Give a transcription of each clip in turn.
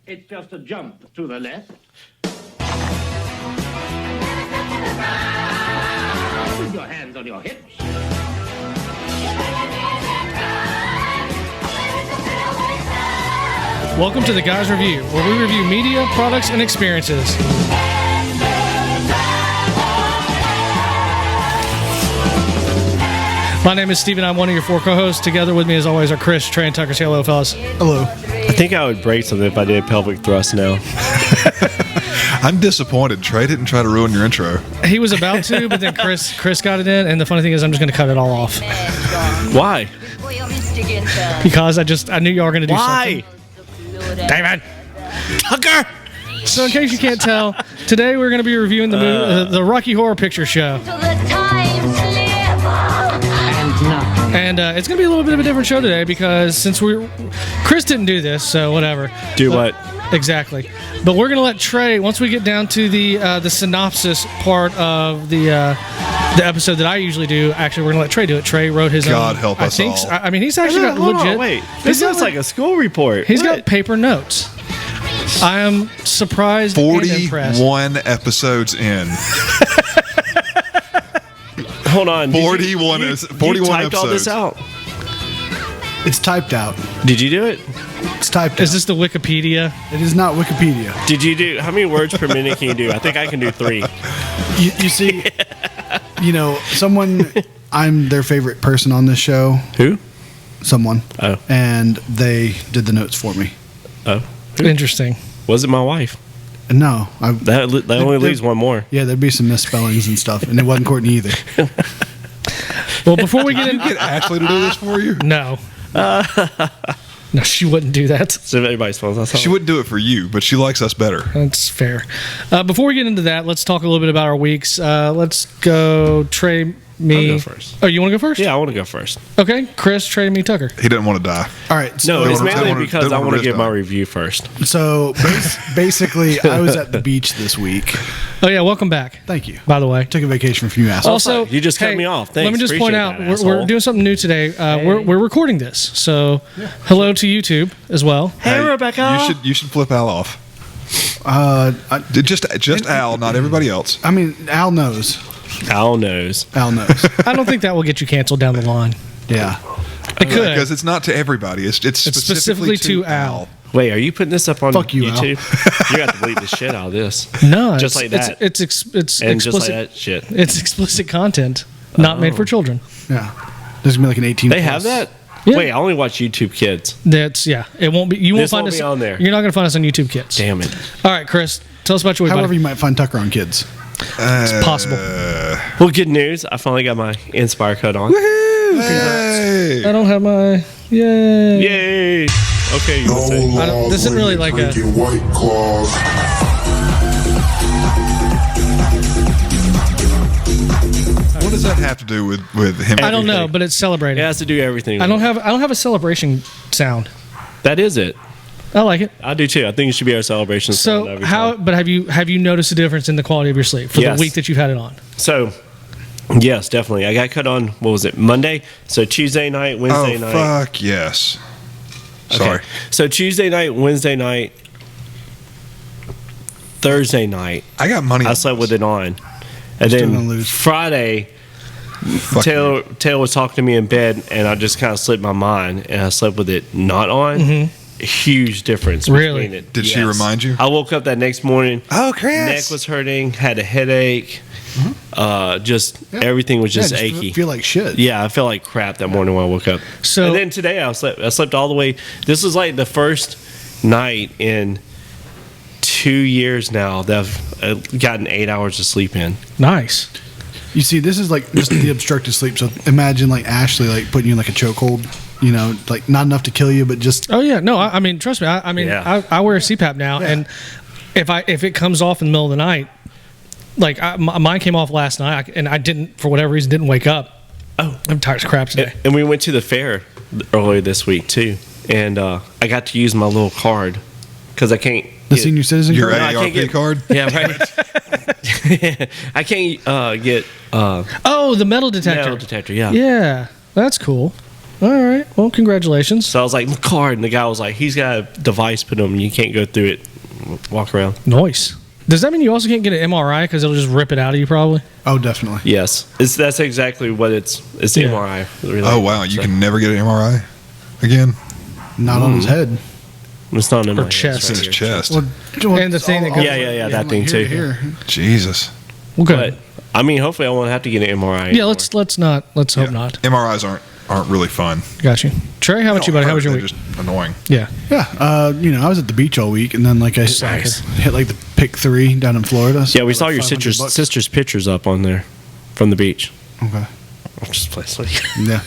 It's just a jump to the left. With your hands on your hips. Welcome to The Guys Review, where we review media, products, and experiences. My name is Steven. I'm one of your four co-hosts. Together with me, as always, are Chris, Trey, and Tucker. Say hello, fellas. Hello. I think I would break something if I did pelvic thrust now. I'm disappointed. Trey didn't try to ruin your intro. He was about to, but then Chris got it in, and the funny thing is I'm just going to cut it all off. Why? Because I knew y'all were going to do something. Why? David! Tucker! So in case you can't tell, today we're going to be reviewing the Rocky Horror Picture Show. And it's going to be a little bit of a different show today because Chris didn't do this, so whatever. Do what? Exactly. But we're going to let Trey, once we get down to the synopsis part of the episode that I usually do, actually, we're going to let Trey do it. Trey wrote his own. God help us all. I mean, he's actually got Hold legit. on, wait. This looks like a school report. He's got paper notes. I am surprised and impressed. 41 episodes in. Hold on. 41 you typed episodes. all this out. It's typed out. Did you do it? It's typed Is out. this the Wikipedia? It is not Wikipedia. Did you do? How many words per minute can you do? I think I can do 3. You see, I'm their favorite person on this show. Who? Someone. Oh. And they did the notes for me. Oh. Interesting. Was it my wife? No. That only leaves one more. Yeah, there'd be some misspellings and stuff. And it wasn't Courtney either. Well, before we get Did you into get Ashley to do this for you? No, she wouldn't do that. So everybody spells that. She wouldn't do it for you, but she likes us better. That's fair. Before we get into that, let's talk a little bit about our weeks. Let's go Trey, me. I'll go first. Oh, you want to go first? Yeah, I want to go first. Okay, Chris, Trey, me, Tucker. He didn't want to die. All right. No, So, it's mainly don't wanna- because don't I wanna want to risk give my that. review first. basically, I was at the beach this week. Oh yeah, welcome back. Thank you. By the way. Took a vacation from you assholes. Also, You just cut me off. let me Thanks. just point Appreciate out that, we're asshole. doing something new today. We're recording this, so hello to YouTube as well. Hey, Rebecca. You should flip Al off. Just Al, not everybody else. I mean, Al knows. Al knows. Al knows. I don't think that will get you canceled down the line. Yeah. It could. Because it's not to everybody. It's specifically to Al. Wait, are you putting this up on Fuck you, Al. YouTube? You have to delete the shit out of this. No, Just like that. It's And explicit. just like that shit. It's explicit content, not made for children. Yeah. There's going to be like an 18 They plus. have that? Yeah. Wait, I only watch YouTube Kids. That's It won't be. You won't This find won't us be on there. You're not going to find us on YouTube Kids. Damn it. All right, Chris, tell us about your week. However, buddy. you might find Tucker on Kids. It's possible. Well, good news. I finally got my Inspire code on. Hey. I don't have my. Yay! Yay. Okay, you will say. This isn't really like a. White Claws. What does that have to do with him? I don't know, Everything. but it's celebrating. It has to do everything. I don't have a celebration sound. That is it. I like it. I do too. I think it should be our celebration. sound So every how? time. But have you noticed a difference in the quality of your sleep for Yes. the week that you've had it on? So, yes, definitely. I got cut on, what was it, Monday? So Tuesday night, Wednesday Oh, night. fuck yes. Sorry. Okay. So Tuesday night, Wednesday night, Thursday night, I got money. I slept with it on. And Still gonna then lose. Friday, Fuck you. Taylor was talking to me in bed, and I just kind of slipped my mind, and I slept with it not on. Huge difference. Really? Between it. Did she remind you? I woke up that next morning. Oh, Chris. Neck was hurting, had a headache. Everything was just achy. Feel like shit. Yeah, I felt like crap that morning when I woke up. So- and then today I slept all the way. This was like the first night in 2 years now that I've gotten 8 hours of sleep in. Nice. You see, this is like just the obstructive sleep. So imagine like Ashley like putting you in like a chokehold. You know, like not enough to kill you, but just Oh yeah, no. I mean, trust me. I mean, Yeah. I wear a CPAP now, and if it comes off in the middle of the night, like mine came off last night, and I didn't, for whatever reason, didn't wake up. Oh. I'm tired as crap today. And we went to the fair earlier this week too, and I got to use my little card because I can't. the senior citizen. Your card? I can't AARP get- card? Yeah, right. I can't get Oh, the metal detector. metal detector. Yeah. Yeah, that's cool. All right. Well, congratulations. So I was like, my card. And the guy was like, he's got a device put on him. You can't go through it. Walk around. Nice. Does that mean you also can't get an MRI because it'll just rip it out of you probably? Oh, definitely. Yes. That's exactly what it's. It's the Yeah. MRI. Related. Oh wow, you can never get an MRI again. Not on his head. It's not in Or my chest. It's his chest. And the thing that goes- Yeah, that thing too. Here. Jesus. Well, good. But I mean, hopefully, I won't have to get an MRI. Yeah, anymore. let's not. Let's hope Yeah. not. MRIs aren't really fun. Got you. Trey, how about you, buddy? How was your They're week? just annoying. Yeah. Yeah. I was at the beach all week, and then like I Nice. hit like the pick 3 down in Florida. So Yeah, we like saw your 500 bucks. sister's pictures up on there from the beach. Okay. I'm just playing. Yeah.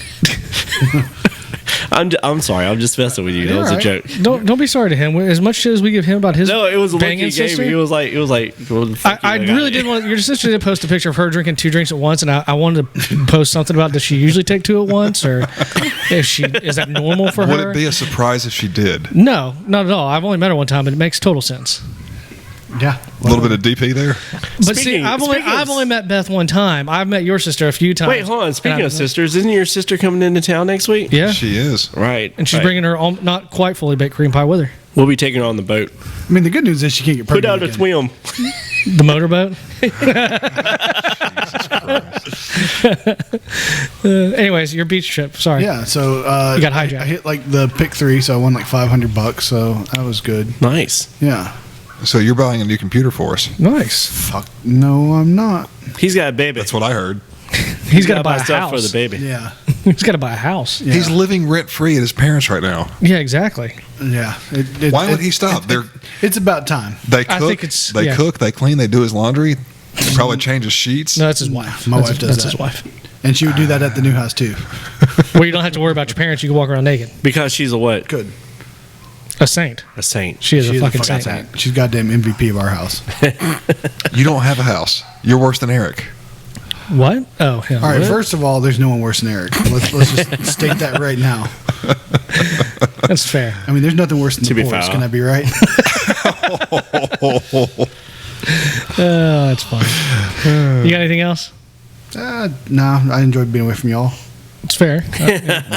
I'm sorry. I'm just messing with you. That You're was all a right. joke. Don't be sorry to him. As much shit as we give him about his No, it was a look banging he gave sister. me. It was like, what the fuck I you got really it? did want. Your sister did post a picture of her drinking 2 drinks at once, and I wanted to post something about does she usually take 2 at once, or is that normal for Would her? it be a surprise if she did? No, not at all. I've only met her one time, but it makes total sense. Yeah. A little bit of DP there. But Speaking- see, I've speaking of- only met Beth one time. I've met your sister a few times. Wait, hold on. And Speaking I- of sisters, isn't your sister coming into town next week? yeah, She is. Right. and she's right. bringing her not quite fully baked cream pie with her. We'll be taking her on the boat. I mean, the good news is she can't get Put pregnant. out a again. swim. The motorboat. Anyways, your beach trip. Sorry. Yeah. So You got hijacked. I hit like the pick 3, so I won like $500. So that was good. Nice. Yeah. So you're buying a new computer for us. Nice. Fuck. No, I'm not. He's got a baby. That's what I heard. He's got to buy a stuff house for the baby. Yeah. He's got to buy a house. Yeah. He's living rent free at his parents right now. Yeah, exactly. Yeah. Why would he stop? It's about time. They cook. I think it's- they yeah. cook. They clean. They do his laundry. Probably change his sheets. No, that's his wife. My That's wife his- does That's his that. wife. And she would do that at the new house too. Well, you don't have to worry about your parents. You can walk around naked. Because she's a what? Good. A saint. A saint. She is She a is fucking saint. She's goddamn MVP of our house. You don't have a house. You're worse than Eric. What? Oh, yeah. All right. What? First of all, there's no one worse than Eric. Let's just state that right now. That's fair. I mean, there's nothing worse than To the be Boris. fair. Can that be right? Oh, that's fun. You got anything else? No, I enjoyed being away from y'all. It's fair.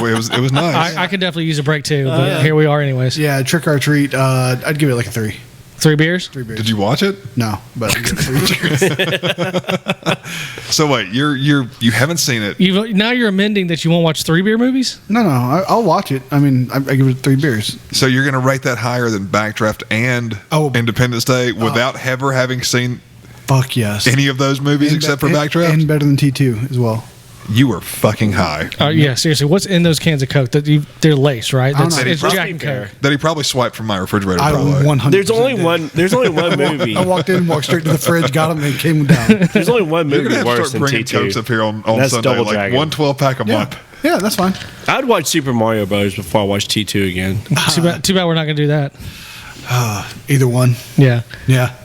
Well, it was nice. I could definitely use a break too, but here we are anyways. Yeah, trick or treat. I'd give it like a 3. 3 beers? 3 beers. Did you watch it? No, but I'd give it 3. So wait, you haven't seen it. Now you're amending that you won't watch 3 beer movies? No, I'll watch it. I mean, I give it 3 beers. So you're going to rate that higher than Backdraft and Oh. Independence Day without ever having seen Fuck yes. any of those movies And except for be- Backdraft? and better than T2 as well. You were fucking high. Yeah, seriously. What's in those cans of Coke? They're lace, right? I don't That's, know. it's Probably Jack and fair. Coke. That he probably swiped from my refrigerator. I Probably. 100%. There's only did. one. There's only one movie. I walked in, walked straight to the fridge, got them, and came down. There's only one You're movie gonna have to worse start than bringing T2. Cokes up here on That's Sunday, Double like Dragon. 1 12-pack a month. Yeah, that's fine. I'd watch Super Mario Bros. Before I watch T2 again. Too bad we're not going to do that. Either one. Yeah. Yeah.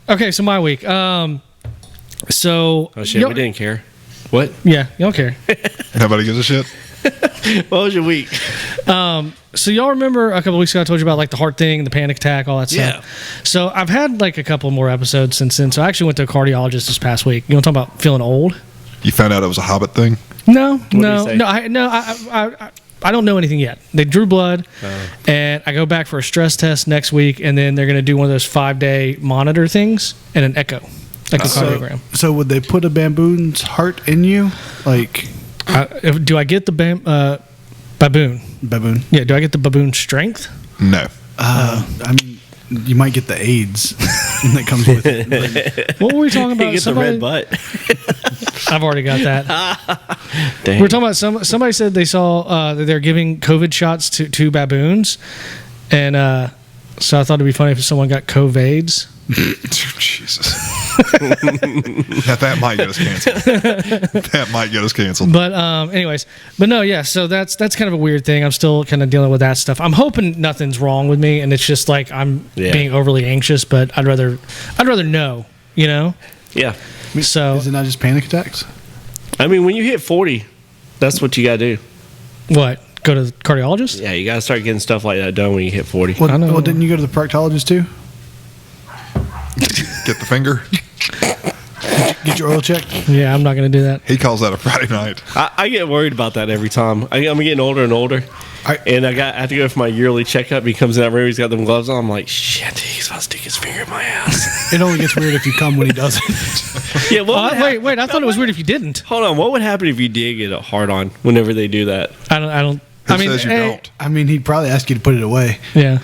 Okay, so my week. So. Oh shit, we didn't care. What? Yeah, you don't care. Nobody gives a shit. What was your week? So y'all remember a couple weeks ago I told you about like the heart thing, the panic attack, all that Yeah. stuff. So I've had like a couple more episodes since then. So I actually went to a cardiologist this past week. You want to talk about feeling old? You found out it was a Hobbit thing? No, did he say? I don't know anything yet. They drew blood, and I go back for a stress test next week, and then they're going to do one of those 5-day monitor things and an echocardiogram. So would they put a baboon's heart in you? Like Do I get the baboon? baboon? Yeah, do I get the baboon strength? No. I mean, you might get the AIDS that comes with it. What were we talking You about? get the red butt. I've already got that. Dang. We were talking about somebody said they saw that they're giving COVID shots to baboons, and so I thought it'd be funny if someone got COVIDs. Jesus. That might get us canceled. That might get us canceled. But anyways, but no, yeah. So that's kind of a weird thing. I'm still kind of dealing with that stuff. I'm hoping nothing's wrong with me, and it's just like I'm being overly anxious. But I'd rather know, you know. Yeah. So Is it not just panic attacks? I mean, when you hit 40, that's what you got to do. what? Go to the cardiologist? Yeah, you got to start getting stuff like that done when you hit 40. Well, I know. well, didn't you go to the proctologist too? Get the finger. Get your oil checked. Yeah, I'm not going to do that. He calls that a Friday night. I get worried about that every time. I'm getting older and older. I have to go for my yearly checkup. He comes in that room, he's got them gloves on. I'm like, shit, he's about to stick his finger in my ass. It only gets weird if you come when he doesn't. Yeah, wait, I thought it was weird if you didn't. Hold on, what would happen if you did get a hard on whenever they do that? I don't. Who says you don't? I mean, he'd probably ask you to put it away. Yeah.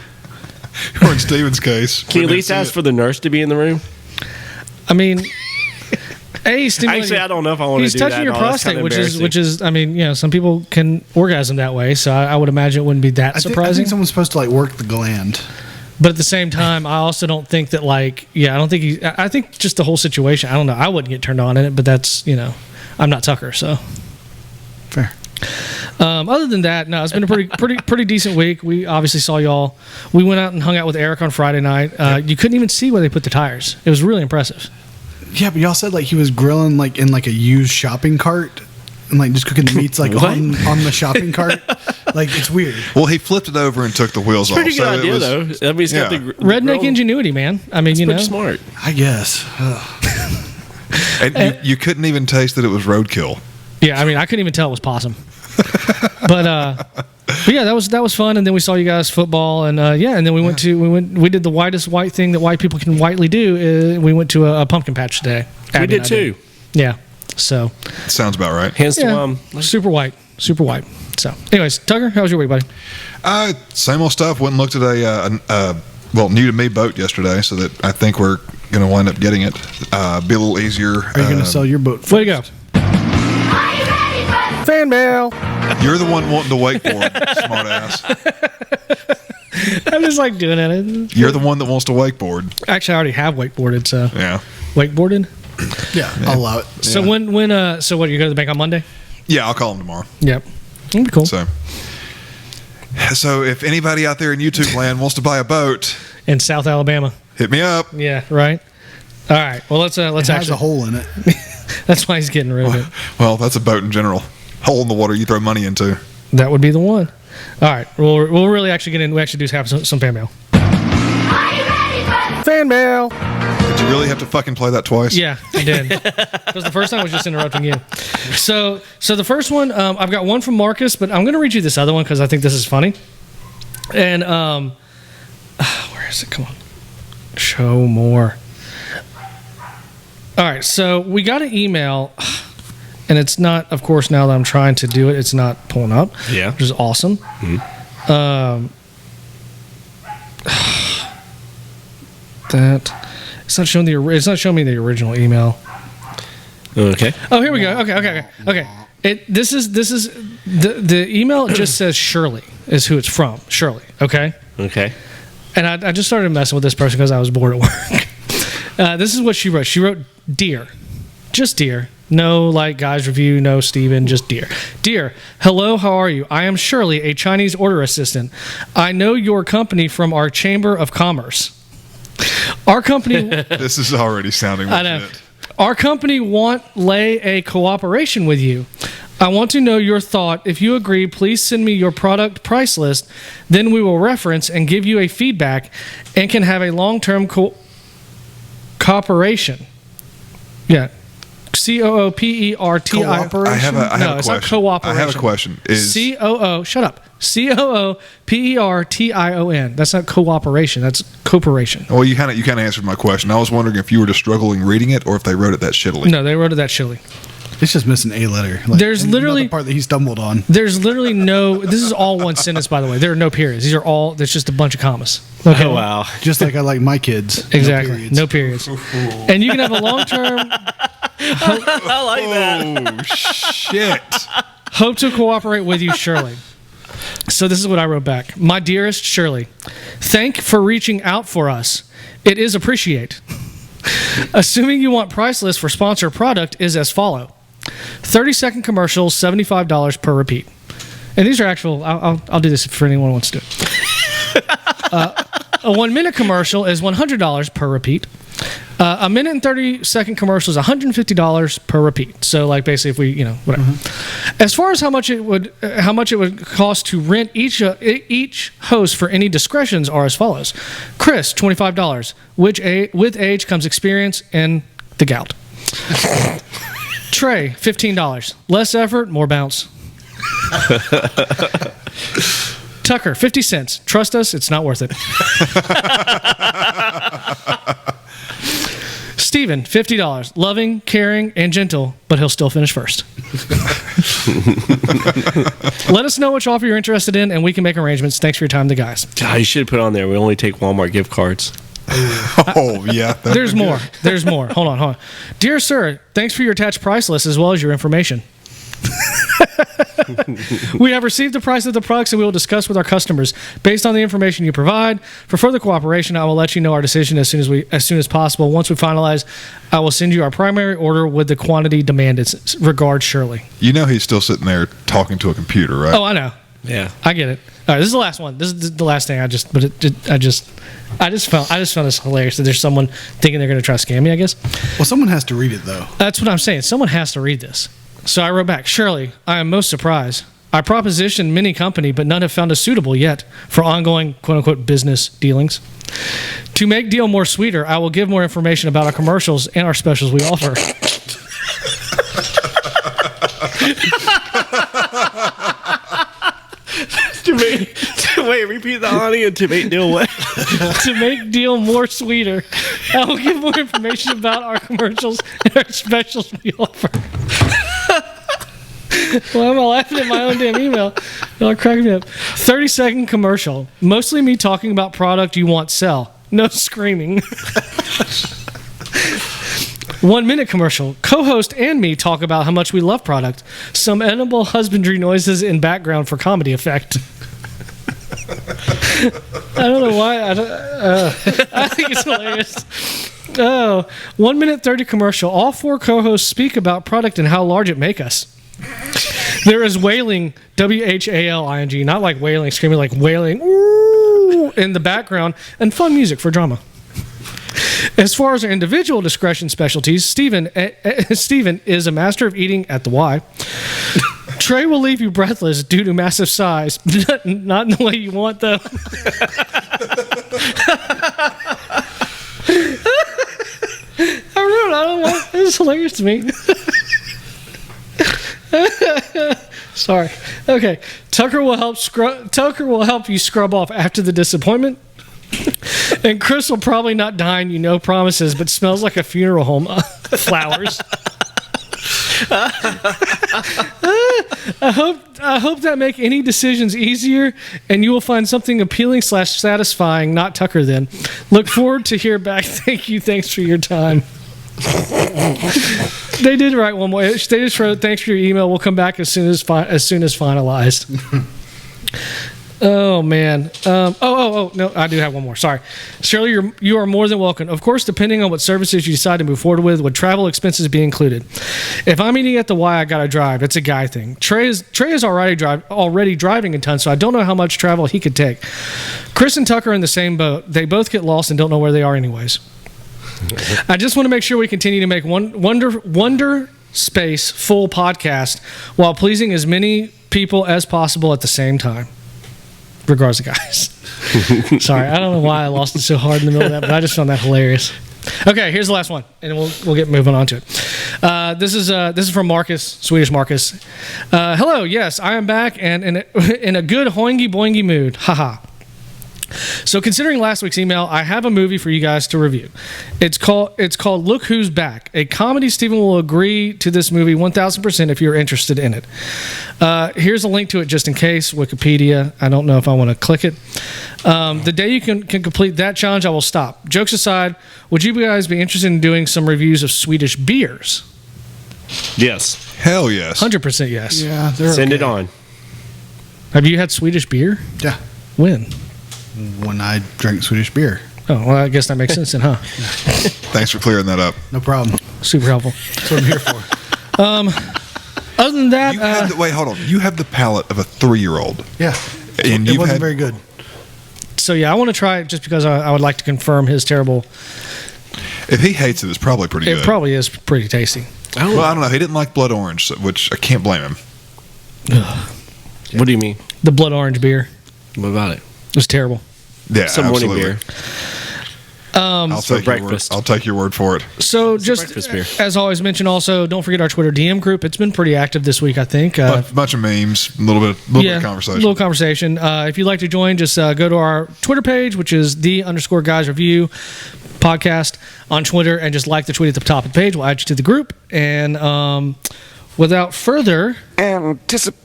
Or in Steven's case. Can you at least ask for the nurse to be in the room? I mean, actually, I don't know if I want to do that. He's touching your prostate, which is, I mean, you know, some people can orgasm that way, so I would imagine it wouldn't be that surprising. I think someone's supposed to like work the gland. But at the same time, I also don't think that I think just the whole situation, I don't know, I wouldn't get turned on in it, but that's, you know, I'm not Tucker, so. Fair. Other than that, no, it's been a pretty decent week. We obviously saw y'all. We went out and hung out with Eric on Friday night. You couldn't even see where they put the tires. It was really impressive. Yeah, but y'all said like he was grilling like in like a used shopping cart and like just cooking the meats like on the shopping cart. Like it's weird. Well, he flipped it over and took the wheels off. Pretty good idea though. I mean, he's got the redneck ingenuity, man. I mean, pretty smart. I guess. And you couldn't even taste that it was roadkill. Yeah, I mean, I couldn't even tell it was possum. But yeah, that was fun. And then we saw you guys football, and and then we did the whitest white thing that white people can whitely do. We went to a pumpkin patch today. We did too. Yeah. So sounds about right. Hands to super white. So, anyways, Tucker, how was your week, buddy? Same old stuff. Went and looked at a new to me boat yesterday, so that I think we're going to wind up getting it. Be a little easier. Are you going to sell your boat first? Way to go. Fan mail. You're the one wanting to wakeboard, smart ass. I'm just like doing it. You're the one that wants to wakeboard. Actually, I already have wakeboarded, so. Yeah. Wakeboarded? Yeah, I'll allow it. So so what, you go to the bank on Monday? Yeah, I'll call him tomorrow. Yep. That'd be cool. So if anybody out there in YouTube land wants to buy a boat in South Alabama, hit me up. Yeah, right. All right. Well, let's it has a hole in it. That's why he's getting rid of it. Well, that's a boat in general. Hole in the water you throw money into. That would be the one. All right. We'll really actually get in. We actually do have some fan mail. Are you ready for fan mail? Did you really have to fucking play that twice? Yeah, I did. Because the first time I was just interrupting you. So the first one, I've got one from Marcus, but I'm going to read you this other one because I think this is funny. And where is it? Come on, show more. All right, so we got an email, and it's not, of course, now that I'm trying to do it, it's not pulling up. Yeah, which is awesome. Mm-hmm. That it's not showing me the original email. Okay. Oh, here we go. Okay. This is the email just says Shirley is who it's from. Shirley. Okay. Okay. And I just started messing with this person because I was bored at work. This is what she wrote. She wrote, "Dear, just dear. No, like guys review. No, Steven. Just dear. Dear, hello. How are you? I am Shirley, a Chinese order assistant. I know your company from our Chamber of Commerce. Our company." This is already sounding legit. I know. "Our company lay a cooperation with you. I want to know your thought. If you agree, please send me your product price list. Then we will reference and give you a feedback and can have a long-term cooperation." Yeah. COOPERTI. I have a no, it's question. not cooperation. I have a question. Is COO. Shut up. COOPERTION. That's not cooperation. That's cooperation. Well, you kind of answered my question. I was wondering if you were just struggling reading it or if they wrote it that shittily. No, they wrote it that shitty. It's just missing a letter. Like, There's literally the part that he stumbled on. There's literally no. This is all one sentence, by the way. There are no periods. These are all. There's just a bunch of commas. Okay. Oh, wow. Just like I like my kids. Exactly. No periods. And you can have a long term. I like that. Oh shit! Hope to cooperate with you, Shirley. So this is what I wrote back. "My dearest Shirley, thank for reaching out for us. It is appreciate. Assuming you want price list for sponsor product is as follow: 30-second commercials, $75 per repeat." And these are actual. I'll do this for anyone who wants to do it. A 1-minute commercial is $100 per repeat. A minute and 30-second commercial is $150 per repeat. So, like, basically, if we, whatever. Mm-hmm. As far as how much it would cost to rent each host for any discretions are as follows: Chris, $25, with age comes experience and the gout. Trey, $15. Less effort, more bounce. Tucker, 50 cents. Trust us, it's not worth it. Steven, $50. Loving, caring, and gentle, but he'll still finish first. Let us know which offer you're interested in, and we can make arrangements. Thanks for your time, the guys. God, you should put on there. We only take Walmart gift cards. Oh, yeah. that'd There's be more. good. There's more. Hold on. Dear sir, thanks for your attached price list as well as your information. We have received the price of the products and we will discuss with our customers based on the information you provide. For further cooperation, I will let you know our decision as soon as possible. Once we finalize, I will send you our primary order with the quantity demanded. Regards, Shirley. You know he's still sitting there talking to a computer, right? Oh, I know. Yeah. I get it. All right, this is the last one. This is the last thing. I just found this hilarious that there's someone thinking they're going to try to scam me, I guess. Well, someone has to read it, though. That's what I'm saying. Someone has to read this. So I wrote back, Shirley, I am most surprised. I propositioned many company, but none have found us suitable yet for ongoing quote-unquote business dealings. To make deal more sweeter, I will give more information about our commercials and our specials we offer. Wait, repeat the audio to make deal what? To make deal more sweeter, I will give more information about our commercials and our specials we offer. Why am I laughing at my own damn email? Y'all are cracking me up. 30-second commercial. Mostly me talking about product you want sell. No screaming. 1-minute commercial. Co-host and me talk about how much we love product. Some edible husbandry noises in background for comedy effect. I don't know why. I think it's hilarious. Oh, 1 minute 30 commercial. All 4 co-hosts speak about product and how large it make us. There is wailing, WHALING, not like wailing, screaming, like wailing, ooh, in the background, and fun music for drama. As far as our individual discretion specialties, Steven is a master of eating at the Y. Trey will leave you breathless due to massive size. Not in the way you want, though. I don't know. It's hilarious to me. Sorry. Okay. Tucker will help you scrub off after the disappointment. And Chris will probably not dine you no promises, but smells like a funeral home. Flowers. I hope that make any decisions easier, and you will find something appealing / satisfying. Not Tucker then. Look forward to hear back. Thank you. Thanks for your time. They did write one more. They just wrote, "Thanks for your email. We'll come back as soon as finalized." Oh man. No, I do have one more. Sorry, Shirley, you are more than welcome. Of course, depending on what services you decide to move forward with, would travel expenses be included? If I'm eating at the Y, I gotta drive. It's a guy thing. Trey is already driving a ton, so I don't know how much travel he could take. Chris and Tucker are in the same boat. They both get lost and don't know where they are anyways. I just want to make sure we continue to make Wonder Space full podcast while pleasing as many people as possible at the same time. Regards, guys. Sorry, I don't know why I lost it so hard in the middle of that, but I just found that hilarious. Okay, here's the last one, and we'll get moving on to it. This is from Marcus, Swedish Marcus. Hello, yes, I am back and in a good hoingy boingy mood. Haha. So considering last week's email, I have a movie for you guys to review. It's called Look Who's Back, a comedy. Steven will agree to this movie 1000% if you're interested in it. Here's a link to it just in case. Wikipedia. I don't know if I want to click it. The day you can complete that challenge, I will stop. Jokes aside, would you guys be interested in doing some reviews of Swedish beers? Yes. Hell yes. 100% yes. Yeah, they're Send it okay. on. Have you had Swedish beer? Yeah, When? when I drink Swedish beer. Oh, well, I guess that makes sense then, huh? Thanks for clearing that up. No problem. Super helpful. That's what I'm here for. Other than that, Wait, hold on. You have the palate of a 3-year-old. Yeah, And it you've wasn't had very good. so yeah, I want to try it just because I would like to confirm his terrible. If he hates it, it's probably pretty It good. probably is pretty tasty. Well, I don't know. He didn't like blood orange, which I can't blame him. What do you mean? The blood orange beer What about it? was terrible. Yeah, Some morning absolutely. beer. I'll for take your word. breakfast. I'll take your word for it. So just breakfast beer. as always mentioned, also don't forget our Twitter DM group. It's been pretty active this week, I think. Bunch of memes, a little bit of conversation. Little conversation. If you'd like to join, just go to our Twitter page, which is _guysreview podcast on Twitter, and just like the tweet at the top of the page. We'll add you to the group. And without further Anticipation.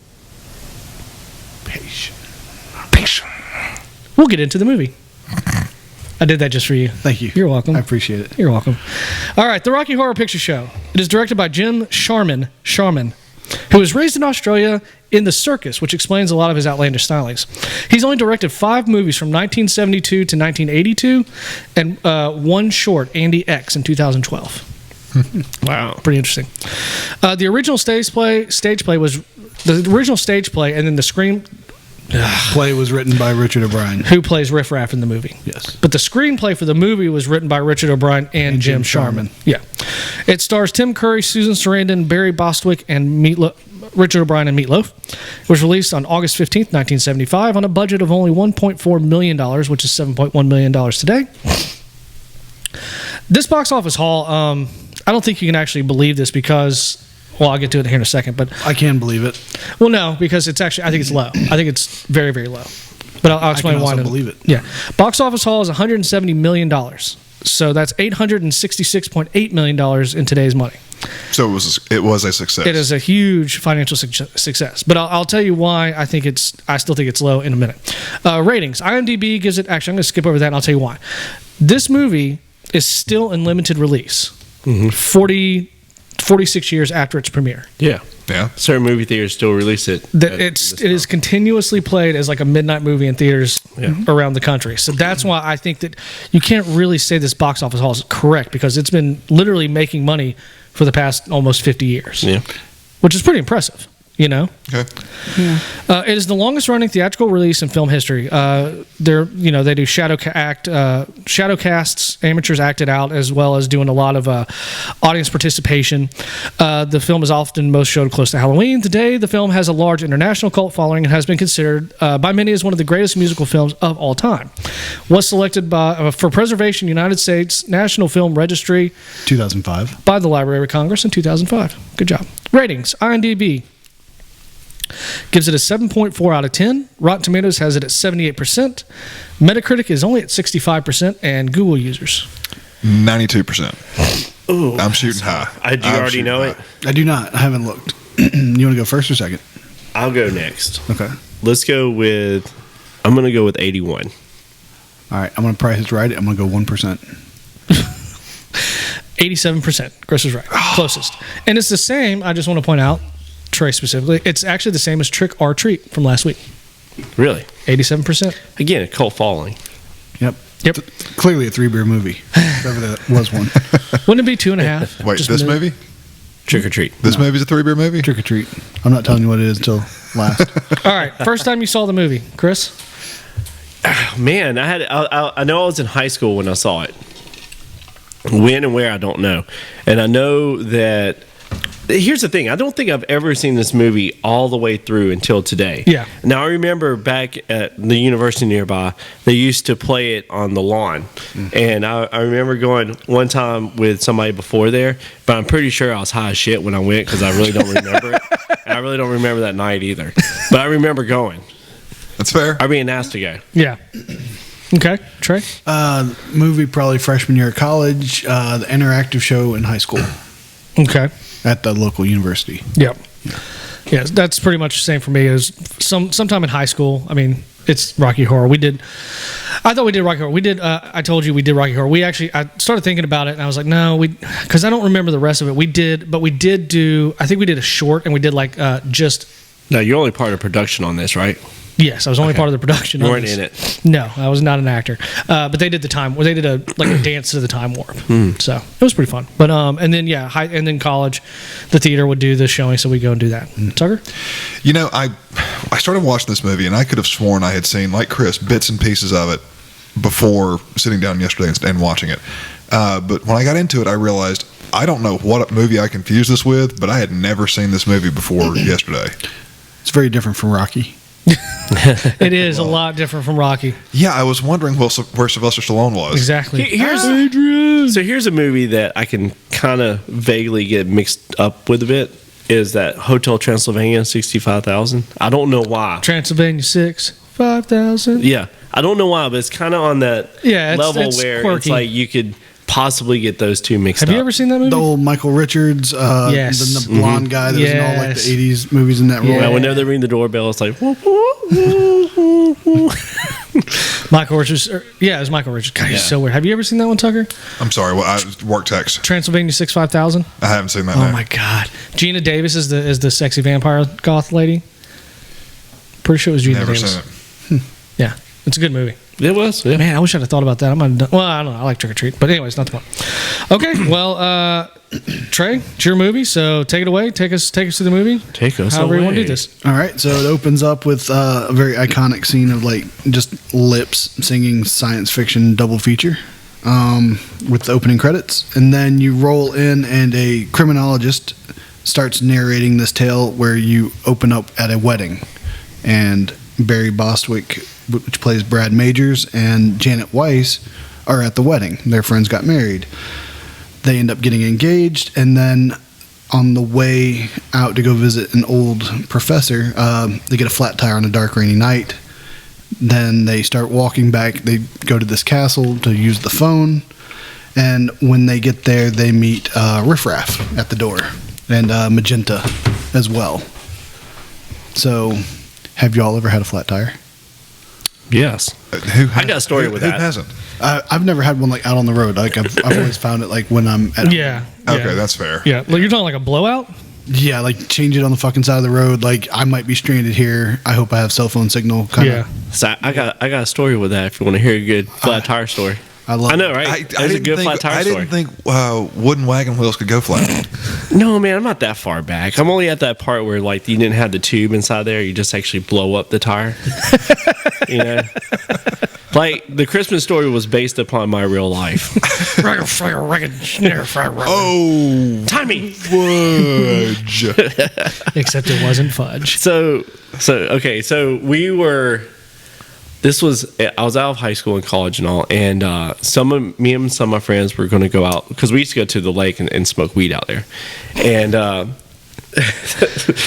we'll get into the movie. I did that just for you. Thank you. You're welcome. I appreciate it. You're welcome. All right, The Rocky Horror Picture Show. It is directed by Jim Sharman, who was raised in Australia in the circus, which explains a lot of his outlandish stylings. He's only directed 5 movies from 1972 to 1982 and one short, Andy X, in 2012. Wow. Pretty interesting. The original stage play was the original stage play, and then the Play was written by Richard O'Brien. who plays Riff Raff in the movie. Yes. But the screenplay for the movie was written by Richard O'Brien and Jim Sharman. Yeah. It stars Tim Curry, Susan Sarandon, Barry Bostwick, and Richard O'Brien and Meatloaf. It was released on August 15th, 1975 on a budget of only $1.4 million, which is $7.1 million today. This box office haul, I don't think you can actually believe this because... Well, I'll get to it here in a second, but I can believe it. well, no, because it's actually I think it's low. I think it's very, very low. But I'll explain I can why. also believe it. Yeah, box office haul is $170 million. So that's $866.8 million in today's money. So it was a success. It is a huge financial success. But I'll tell you why I still think it's low in a minute. Ratings. IMDb gives it. Actually, I'm going to skip over that and I'll tell you why. This movie is still in limited release. 46 years after its premiere. Yeah. Yeah. Certain movie theaters still release it. It is continuously played as like a midnight movie in theaters around the country. So that's why I think that you can't really say this box office haul is correct, because it's been literally making money for the past almost 50 years. Yeah. Which is pretty impressive, you know? Okay. It is the longest running theatrical release in film history. They do shadow casts, amateurs act it out, as well as doing a lot of audience participation. The film is often most showed close to Halloween. Today, the film has a large international cult following and has been considered by many as one of the greatest musical films of all time. Was selected for preservation United States National Film Registry 2005. by the Library of Congress in 2005. Good job. Ratings. IMDb gives it a 7.4 out of 10. Rotten Tomatoes has it at 78%. Metacritic is only at 65%, and Google users 92%. Ooh, I'm shooting high. Do you already know it? I do not. I haven't looked. You want to go first or second? I'll go next. Okay. Let's go with. I'm going to go with 81. All right. I'm going to price it right. I'm going to go 1%. 87%. Chris was right. Closest. And it's the same, I just want to point out, Trey specifically, it's actually the same as Trick or Treat from last week. Really? 87%. Again, a cult following. Yep. Clearly a 3-beer movie. Whatever that was one. Wouldn't it be 2.5? Wait, Just this movie? Trick or Treat. This movie's a 3-beer movie? Trick or treat. I'm not telling you what it is until last. All right. First time you saw the movie, Chris? Man, I know I was in high school when I saw it. When and where, I don't know. And I know that. Here's the thing. I don't think I've ever seen this movie all the way through until today. Yeah. Now, I remember back at the university nearby, they used to play it on the lawn. And I remember going one time with somebody before there, but I'm pretty sure I was high as shit when I went because I really don't remember it. And I really don't remember that night either. But I remember going. That's fair. Or being asked to go. Yeah. Okay. Trey? Movie probably freshman year of college. The interactive show in high school Okay. at the local university. Yep. Yeah, that's pretty much the same for me. As sometime in high school. I mean, it's Rocky Horror. I thought we did Rocky Horror. We did. I told you we did Rocky Horror. I started thinking about it, and I was like, no, because I don't remember the rest of it. We did do. I think we did a short, and we did just. No, you're only part of production on this, right? Yes, I was only part of the production. You weren't in it. No, I was not an actor. But they did the time. They did a dance to the time warp. So it was pretty fun. But and then college, the theater would do the showing, so we go and do that. Tucker? You know, I started watching this movie, and I could have sworn I had seen, like Chris, bits and pieces of it before sitting down yesterday and watching it. But when I got into it, I realized I don't know what movie I confused this with, but I had never seen this movie before yesterday. It's very different from Rocky. It is a lot different from Rocky. Yeah, I was wondering where Sylvester Stallone was. Exactly. Here's a movie that I can kind of vaguely get mixed up with a bit. Is that Hotel Transylvania 65,000? I don't know why. Transylvania 6, 5,000. Yeah, I don't know why, but it's kind of on that level it's where quirky. it's like you could possibly get those two mixed up. Have you ever seen that movie? The old Michael Richards, Yes. the blonde guy that was in all like Yes. the 80s movies in that role. Yeah, whenever they ring the doorbell, it's like, whoop, whoop, whoop, whoop, whoop. Michael Richards. It was Michael Richards. God, he's so weird. Have you ever seen that one, Tucker? I'm sorry, work text. Transylvania 6, 5,000. I haven't seen that. Oh no. my God. Gina Davis is the sexy vampire goth lady. Pretty sure it was Gina Never Davis. seen it. Yeah, it's a good movie. It was, yeah. Man, I wish I'd have thought about that. I don't know. I like Trick or Treat, but anyways, not the point. Okay, well, Trey, it's your movie, so take it away. Take us through the movie. Take us However away. you want to do this. All right, so it opens up with a very iconic scene of like just lips singing science fiction double feature with the opening credits, and then you roll in and a criminologist starts narrating this tale where you open up at a wedding, and Barry Bostwick, which plays Brad Majors, and Janet Weiss are at the wedding. Their friends got married. They end up getting engaged, and then on the way out to go visit an old professor, they get a flat tire on a dark, rainy night. Then they start walking back. They go to this castle to use the phone, and when they get there, they meet Riff Raff at the door, and Magenta as well. So, have y'all ever had a flat tire? Yes. I got a story with who that. hasn't? I've never had one like out on the road. Like I've always found it like when I'm at Yeah. Okay, that's fair. Yeah, like you're talking like a blowout. yeah, like change it on the fucking side of the road. Like I might be stranded here. I hope I have cell phone signal. Kinda. Yeah. So I got a story with that if you want to hear a good flat tire story. I love. I know, right? That's a good flat tire I story. didn't think wooden wagon wheels could go flat. No, man, I'm not that far back. I'm only at that part where like you didn't have the tube inside there. You just actually blow up the tire. You know, like the Christmas story was based upon my real life. Oh, Timing. fudge. Except it wasn't fudge. So okay. So we were. This was I was out of high school and college and all, and me and some of my friends were going to go out because we used to go to the lake and smoke weed out there, and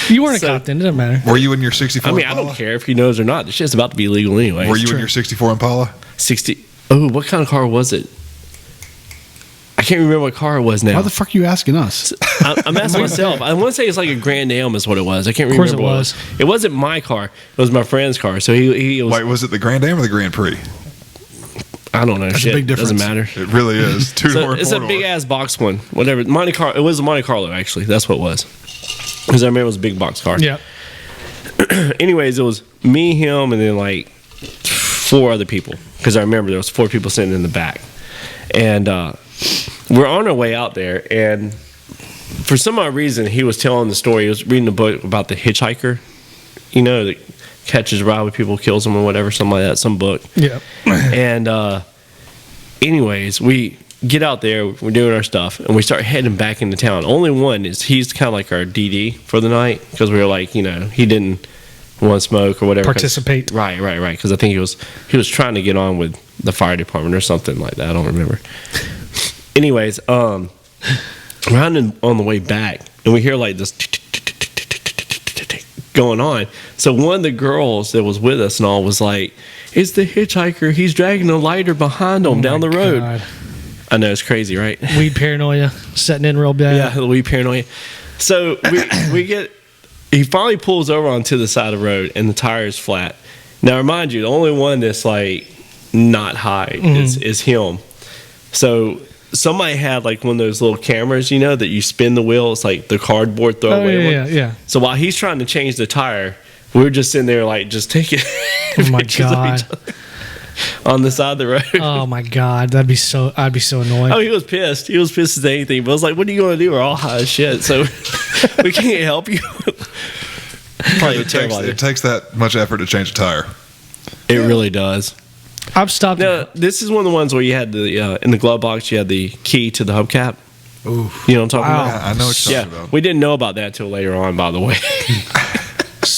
You weren't a So- cop then. It doesn't matter. Were you in your 64 I mean I Impala? don't care if he knows or not. The shit's about to be illegal anyway. Were you in your 64 Impala? 60? Oh, what kind of car was it? I can't remember what car it was now. Why the fuck are you asking us? I'm asking myself. I want to say it's like a Grand Am is what it was. I can't Of course remember it what was. it was. It wasn't my car. It was my friend's car. So he was. Wait, was it the Grand Am or the Grand Prix? I don't know. That's a shit. big difference. Doesn't matter. It really is. Two So door. it's a big ass box one. Whatever. Monte Carlo. It was a Monte Carlo actually. That's what it was. Because I remember it was a big box car. Yeah. Anyways, it was me, him, and then like 4 other people. Because I remember there was 4 people sitting in the back, and we're on our way out there. And for some odd reason, he was telling the story. He was reading a book about the hitchhiker. You know, that catches a ride with people, kills them, or whatever, something like that. Some book. Yeah. And anyways, we get out there, we're doing our stuff, and we start heading back into town. Only one is he's kind of like our DD for the night because we were like, you know, he didn't want to smoke or whatever. 'cause- Participate. Right. Because I think he was trying to get on with the fire department or something like that. I don't remember. Anyways, we're on the way back, and we hear like this going on. So one of the girls that was with us and all was like, "It's the hitchhiker. He's dragging a lighter behind him down the road." God. I know, it's crazy, right? Weed paranoia setting in real bad. Yeah, the weed paranoia. So he finally pulls over onto the side of the road, and the tire is flat. Now, remind you, the only one that's like not high is him. So somebody had like one of those little cameras, you know, that you spin the wheel. It's like the cardboard throwaway one. Yeah. So while he's trying to change the tire, we're just sitting there like just taking Oh my pictures of God. each other on the side of the road. Oh my God, I'd be so annoyed. Oh, he was pissed. He was pissed as anything. But I was like, what are you going to do? We're all high as shit. So we can't help you. Probably a terrible idea. It takes that much effort to change a tire. It really does. I've stopped. Now, this is one of the ones where you had the, in the glove box, you had the key to the hubcap. Ooh. You know what I'm talking Wow. about? I know what you're Yeah. talking about. We didn't know about that till later on, by the way.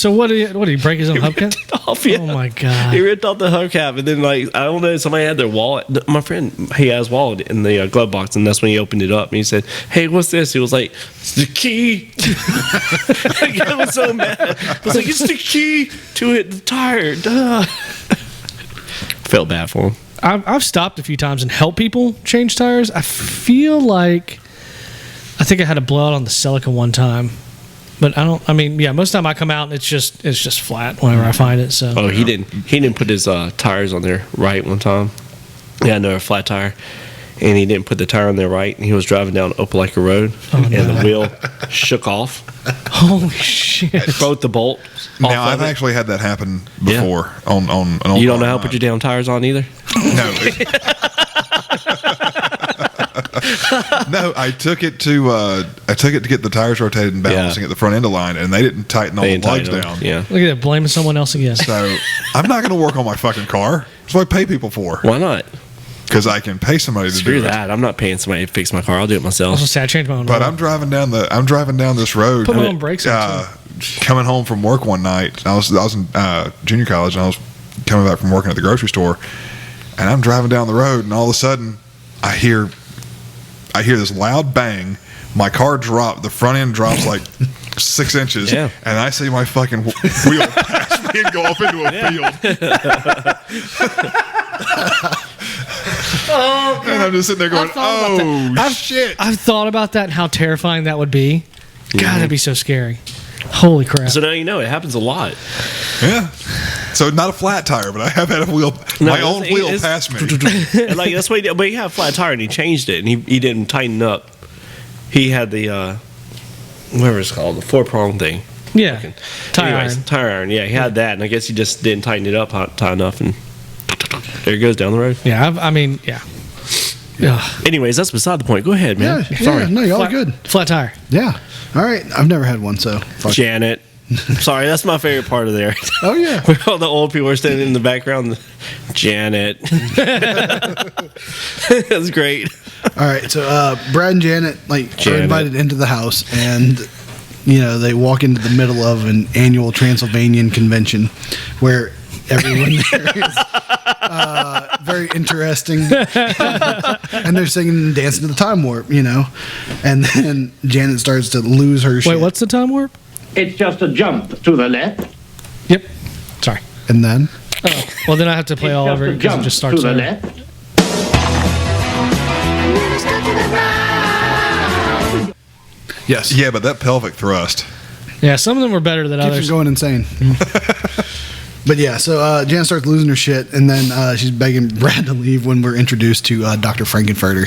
So what did he break his own hubcap? Off, yeah. Oh my god! He ripped off the hubcap, and then I don't know, somebody had their wallet. My friend, he has his wallet in the glove box, and that's when he opened it up. And he said, "Hey, what's this?" He was like, "It's the key." I was so mad. I was like, "It's the key to hit the tire." Duh. Felt bad for him. I've stopped a few times and helped people change tires. I feel like I think I had a blowout on the Celica one time, but I don't. I mean, yeah, most of the time I come out and it's just flat whenever I find it. So He didn't put his tires on there right one time. Yeah, another flat tire, and he didn't put the tire on there right, and he was driving down Opelika Road, and the wheel shook off. holy shit! Broke the bolt. Now I've actually had that happen before on an old You don't know car how of to put your mine. damn tires on either. No. No, I took it to get the tires rotated and balancing at the front end of line, and they didn't tighten all They the didn't lugs tighten down. them. Yeah. Look at that, blaming someone else again. So I'm not going to work on my fucking car. That's what I pay people for, Why not? because I can pay somebody to Screw do that. I'm not paying somebody to fix my car. I'll do it I myself. was gonna say I changed my own. But oil. I'm driving down this road. Put my own brakes on, Coming home from work one night, I was in junior college, and I was coming back from working at the grocery store, and I'm driving down the road, and all of a sudden, I hear this loud bang. My car dropped. The front end drops like 6 inches, Yeah. and I see my fucking wheel pass me and go off into a field. And I'm just sitting there going, shit. I've thought about that and how terrifying that would be. God, that'd be so scary. Holy crap! So now you know it happens a lot. Yeah. So not a flat tire, but I have had my own wheel pass me. And like that's what he did. But he had a flat tire and he changed it, and he didn't tighten up. He had the whatever it's called, the 4-prong thing. Yeah, tire Anyways, iron. tire iron. Yeah, he had that, and I guess he just didn't tighten it up tight enough, and there it goes down the road. Yeah, I mean, yeah. Anyways, that's beside the point. Go ahead, man. Yeah, no, y'all are Flat, good. Flat tire. Yeah. All right. I've never had one, so fuck. Janet. Sorry, that's my favorite part of there. Oh yeah. Where all the old people are standing in the background. Janet. That's great. All right, so Brad and Janet are Janet. invited into the house, and they walk into the middle of an annual Transylvanian convention, where everyone there is very interesting, and they're singing and dancing to the time warp, and then Janet starts to lose her shit. Wait, what's the time warp? It's just a jump to the left. Yep. Sorry. And then Oh, well, then I have to play It's all just over a it because it jump just starts to the over. left. yes, Yeah, but that pelvic thrust. Yeah, some of them were better than keeps others. her going insane. But yeah, so Janet starts losing her shit, and then she's begging Brad to leave when we're introduced to Dr. Frankenfurter.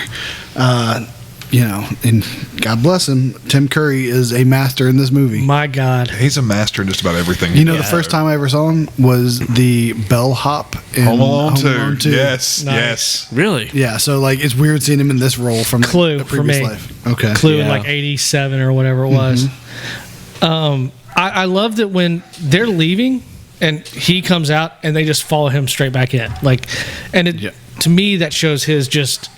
And God bless him, Tim Curry is a master in this movie. My God. He's a master in just about everything. The first time I ever saw him was the bellhop in Home Alone 2. 2. Yes, Nice. yes. Really? Yeah, so it's weird seeing him in this role from Clue the for previous me. life. Okay. Clue in Yeah. like 87 or whatever it was. I loved it when they're leaving and he comes out and they just follow him straight back in. To me, that shows his just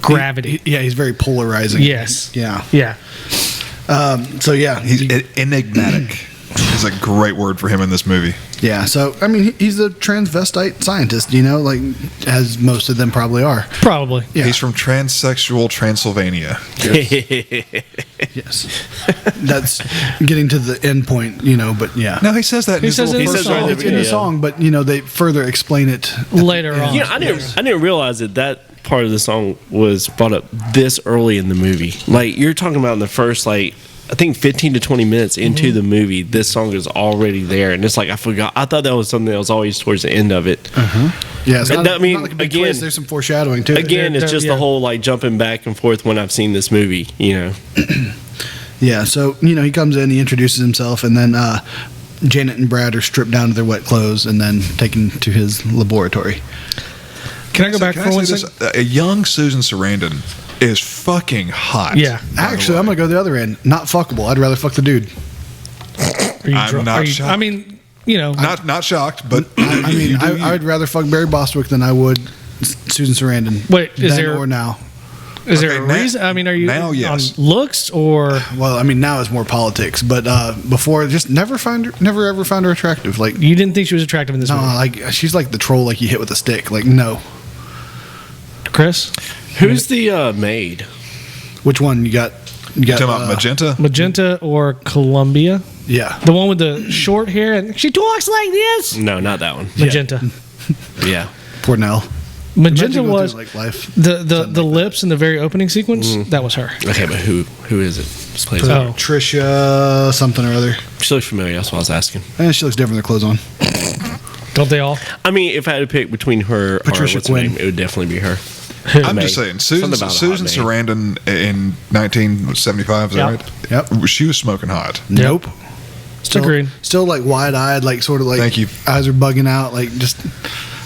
gravity. He's very polarizing. Yes. Yeah. Yeah. So yeah, He's enigmatic. Is a great word for him in this movie. yeah. So I mean, he's a transvestite scientist. As most of them probably are. Probably. Yeah. He's from transsexual Transylvania. Yes. That's getting to the end point. But yeah. No, he says that in He his says little it in first the song. song. It's in the Yeah. song, but they further explain it Later on. I didn't realize that part of the song was brought up this early in the movie. Like you're talking about in the first I think 15 to 20 minutes into the movie, this song is already there, and it's like I forgot. I thought that was something that was always towards the end of it. Yeah, it's And not, I mean, not like a big again- twist. There's some foreshadowing too. Again, it's just yeah. the whole jumping back and forth when I've seen this movie. Yeah, so he comes in, he introduces himself, and then Janet and Brad are stripped down to their wet clothes and then taken to his laboratory. Can I go back Can for I one say second? this? A young Susan Sarandon is fucking hot. Yeah. by the Actually, way. I'm gonna go the other end. Not fuckable. I'd rather fuck the dude. Are you I'm drunk? not Are you- shocked. I mean, not shocked, but I mean, I would rather fuck Barry Bostwick than I would Susan Sarandon. Wait, is then there- or now? Is there Okay, a now- reason? I mean, are you now, yes. on looks or Well, I mean, now it's more politics, but before, just never ever found her attractive. Like, you didn't think she was attractive in this no, movie? like she's like the troll, like you hit with a stick. Like, no. Chris, Who's the maid? Which one you got? You got Talking about magenta. Magenta or Columbia? Yeah. The one with the short hair and she talks like this. No, not that one. Magenta. Yeah. Poor Nell. Magenta Imagine going was through, like life. the lips in the very opening sequence. That was her. Okay, but who is it? Just plays it. Oh, Trisha something or other. She looks familiar. That's what I was asking. And she looks different with her clothes on. don't they all? I mean, if I had to pick between her Patricia or what's her Quinn. name, it would definitely be her. I'm Maid. just saying, Susan, Something about a Susan hot maid. Sarandon in 1975, is that Yep. right? Yep. She was smoking hot. Nope. Still, Agreed. Still like wide eyed, like sort of like Thank you. eyes are bugging out, like just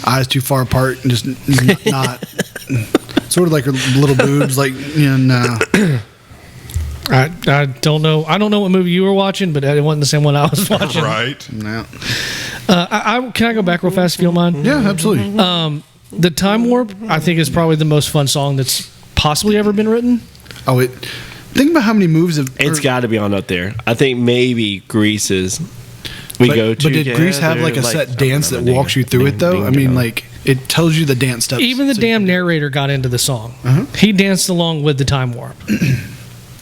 eyes too far apart and just not sort of like her little boobs, like nah. I don't know. I don't know what movie you were watching, but it wasn't the same one I was watching. Right. No. Can I go back real fast if you don't mind? Yeah, absolutely. The Time Warp, I think, is probably the most fun song that's possibly ever been written. Think about how many moves have. It's got to be on up there. I think maybe Grease is. We go to. But did Grease have like a set dance that walks you through it though? I mean, like it tells you the dance steps. Even the so you damn can do it. narrator got into the song. He danced along with the Time Warp.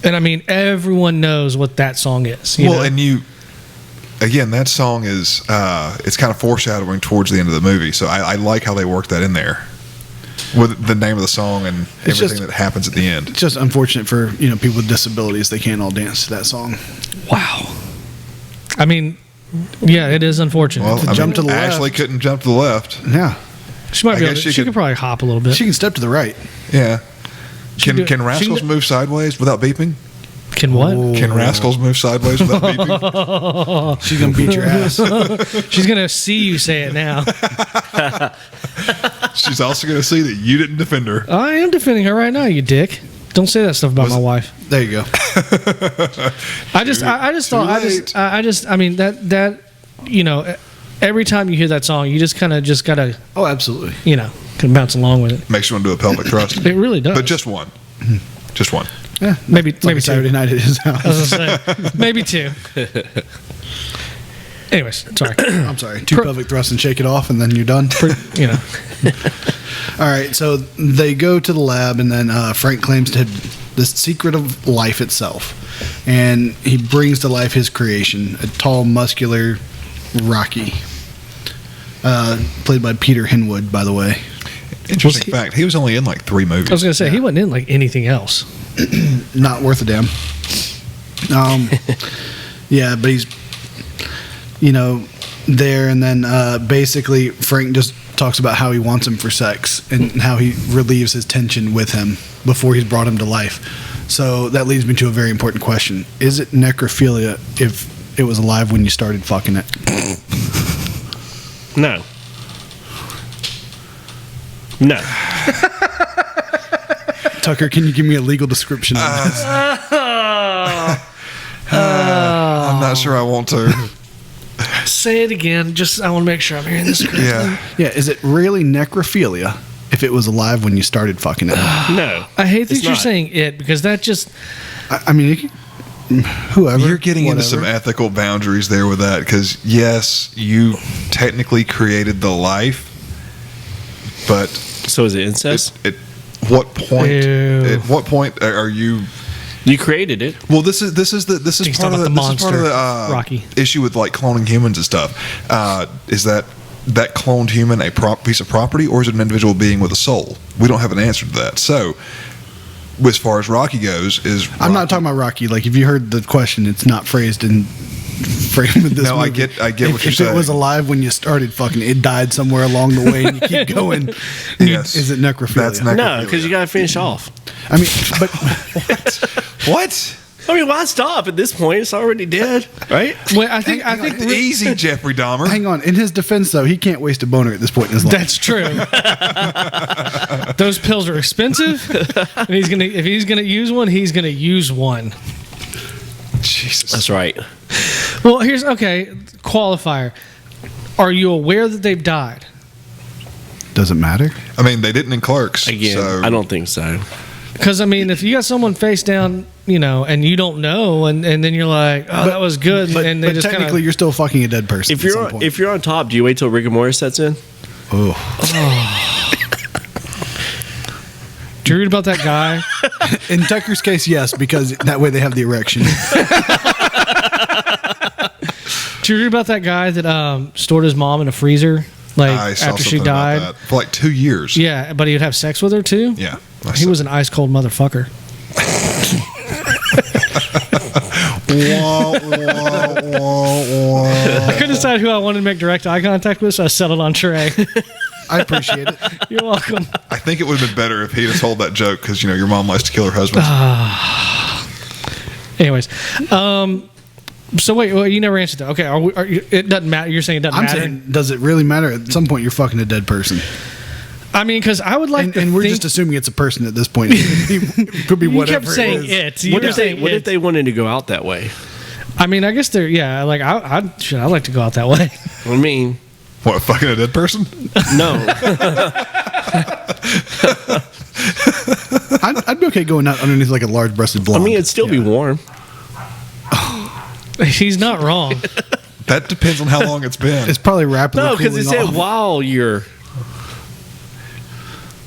And I mean, everyone knows what that song is. You know? And again, that song is it's kind of foreshadowing towards the end of the movie. So I like how they work that in there with the name of the song and It's everything just- that happens at the end. It's just unfortunate for people with disabilities; they can't all dance to that song. Wow. I mean, yeah, it is unfortunate. Well, I jump mean, to the Ashley left. couldn't jump to the left. Yeah, she might I be able guess to, she she could- could probably hop a little bit. she can step to the right. Yeah. Can do- can she rascals can- move sideways without beeping? Can what? Can rascals move sideways without beeping? She's gonna beat your ass. She's going to see you say it now. She's also going to see that you didn't defend her. I am defending her right now, you dick. Don't say that stuff about my wife. There you go. I just thought I mean that every time you hear that song, you just kind of just gotta Oh, absolutely. kind of bounce along with it. Makes you want to do a pelvic thrust. It really does. But just one. Just one. Yeah, maybe it's like maybe a Saturday two. night at his I house. was gonna say, maybe two. Anyways, sorry. I'm sorry. Two pelvic thrusts and shake it off, and then you're done. You know, All right, so they go to the lab, and then Frank claims to have the secret of life itself, and he brings to life his creation, a tall, muscular Rocky, played by Peter Hinwood, by the way. Interesting fact. He was only in like 3 movies. I was gonna say he wasn't in like anything else. Not worth a damn. Yeah, but he's, there, and then basically Frank just talks about how he wants him for sex and how he relieves his tension with him before he's brought him to life. So that leads me to a very important question: is it necrophilia if it was alive when you started fucking it? No. No. Tucker, can you give me a legal description of this? I'm not sure I want to. Say it again. Just I want to make sure I'm hearing this correctly. Yeah. Yeah, is it really necrophilia if it was alive when you started fucking it? No. I hate that It's you're not. saying it because that just I mean, whoever. You're getting into whatever. some ethical boundaries there with that because, yes, you technically created the life, but So is it incest? at what point? Ew. At what point are you? You created it. Well, this is He's part of talking the, about the this is part of the monster, Rocky. issue with like cloning humans and stuff. Is that cloned human a piece of property or is it an individual being with a soul? We don't have an answer to that. So, as far as Rocky goes, I'm not talking about Rocky. Like, if you heard the question, it's not phrased in frame with this. No, I movie. get what if you're saying. it was alive when you started fucking, it died somewhere along the way, and you keep going. Yes. Is it necrophilia? That's necrophilia. No, because you got to finish off. I mean, but What? I mean, why stop at this point? It's already dead, right? well, I think Easy, Jeffrey Dahmer. hang on. In his defense, though, he can't waste a boner at this point in his life. that's true. Those pills are expensive, and if he's gonna use one, he's gonna use one. Jesus. That's right. Well, here's qualifier. Are you aware that they've died? Does it matter? I mean, they didn't in Clerks. Again, so I don't think so. Because I mean, if you got someone face down, and you don't know, and then you're like, oh, that was good, and they But just technically, you're still fucking a dead person. If you're on top, do you wait till rigor mortis sets in? Did you read about that guy? In Tucker's case, yes, because that way they have the erection. Did you read about that guy that stored his mom in a freezer, I saw after she something about died? that. For like 2 years. Yeah, but he would have sex with her too. Yeah. He was an ice cold motherfucker. I couldn't decide who I wanted to make direct eye contact with, so I settled on Trey. I appreciate it. You're welcome. I think it would have been better if he'd have told that joke because, your mom likes to kill her husband. Anyways, so wait, well, you never answered that. Okay, it doesn't matter. You're saying it doesn't I'm matter? saying, does it really matter? At some point, you're fucking a dead person. I mean, because I would like And we're just assuming it's a person at this point. It could be you whatever kept saying it is. it. You What were if saying what it. if they wanted to go out that way? I mean, I guess they're I'd like to go out that way. I mean, What, fucking a dead person? no. I'd be okay going out underneath like a large-breasted I blonde. mean, it'd still be warm. He's not wrong. That depends on how long it's been. it's probably rapidly No, because it cooling said off. while you're.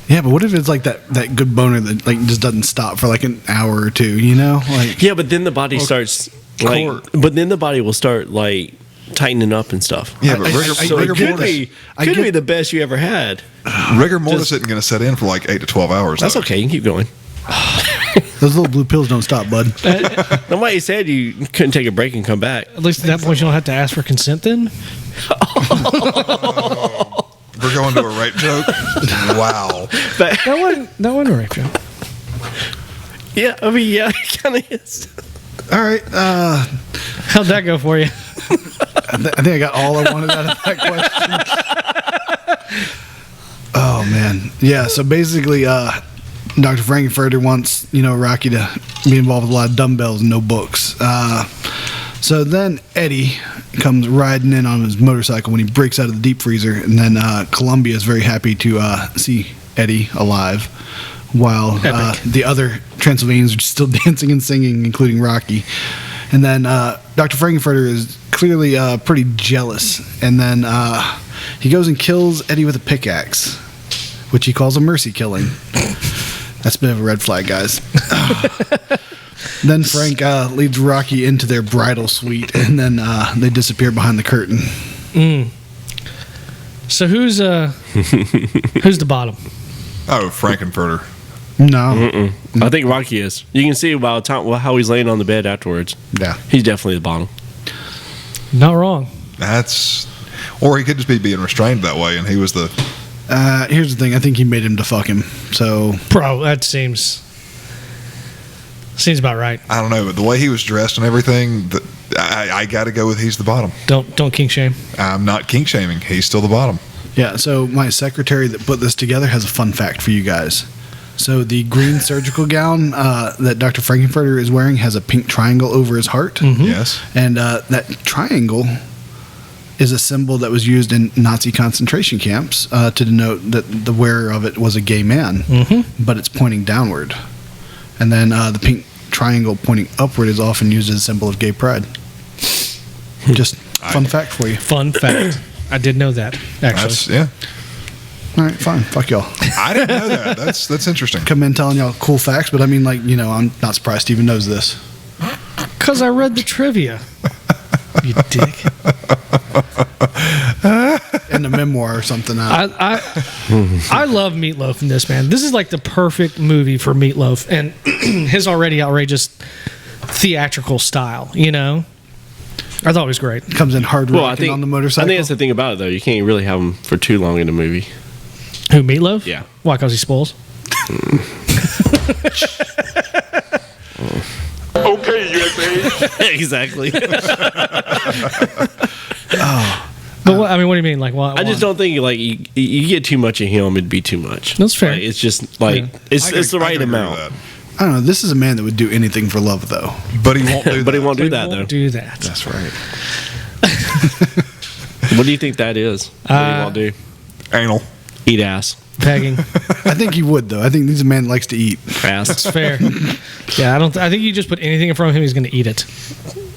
Yeah, but what if it's like that good boner that like just doesn't stop for like an hour or two? Like Yeah, but then the body starts like. court. But then the body will start like tightening up and stuff. Yeah, but So rigor it could mortis, be the best you ever had. rigor mortis isn't going to set in for like 8 to 12 hours. That's though. okay. You can keep going. those little blue pills don't stop, bud. Nobody said you couldn't take a break and come back. At least at that point, you don't have to ask for consent then. We're going to a rape joke? Wow. But That wasn't a rape joke. yeah, I mean, yeah, it kind of is. All right, How'd that go for you? I think I got all I wanted out of that question. Oh man, yeah. So basically, Dr. Frankenfurter wants Rocky to be involved with a lot of dumbbells and no books. So then Eddie comes riding in on his motorcycle when he breaks out of the deep freezer, and then Columbia is very happy to see Eddie alive, while the other Transylvanians are still dancing and singing, including Rocky. And then Dr. Frankenfurter is clearly pretty jealous, and then he goes and kills Eddie with a pickaxe, which he calls a mercy killing. That's a bit of a red flag, guys. Then Frank leads Rocky into their bridal suite, and then they disappear behind the curtain. So who's the bottom? Oh, Frankenfurter. No. I think Rocky is. You can see by the time how he's laying on the bed afterwards. Yeah. He's definitely the bottom. Not wrong. Or he could just be being restrained that way, and he was the. Here's the thing. I think he made him to fuck him. So Bro, that seems about right. I don't know, but the way he was dressed and everything, I got to go with he's the bottom. Don't kink shame. I'm not kink shaming. He's still the bottom. yeah. So my secretary that put this together has a fun fact for you guys. So the green surgical gown that Dr. Frankenfurter is wearing has a pink triangle over his heart, Yes. and that triangle is a symbol that was used in Nazi concentration camps to denote that the wearer of it was a gay man, but it's pointing downward. And then the pink triangle pointing upward is often used as a symbol of gay pride. Just fun fact for you. Fun fact. I did know that, actually. Yeah. All right, fine. Fuck y'all. I didn't know that. That's interesting. Come in telling y'all cool facts, but I mean, I'm not surprised Steven knows this. Because I read the trivia. You dick. In a memoir or something. I love Meatloaf in this, man. This is like the perfect movie for Meatloaf and his already outrageous theatrical style, I thought it was great. Comes in hard Well, I rocking think on the motorcycle. I think that's the thing about it, though. You can't really have him for too long in the movie. Who, Meatloaf? Yeah. Why, because he spoils? Okay, USA. Exactly. But what do you mean? Like, why? I just don't think like you get too much of him, it'd be too much. That's fair. Like, it's just like Yeah. it's the I right can agree with amount. that. I don't know. This is a man that would do anything for love, though. But he won't do that. But he won't do We that won't though. do that. That's right. What do you think that is? What do you want to do? Anal. Eat ass. pegging. I think he would though. I think he's a man that likes to eat. Ass. It's fair. Yeah, I think you just put anything in front of him, he's going to eat it,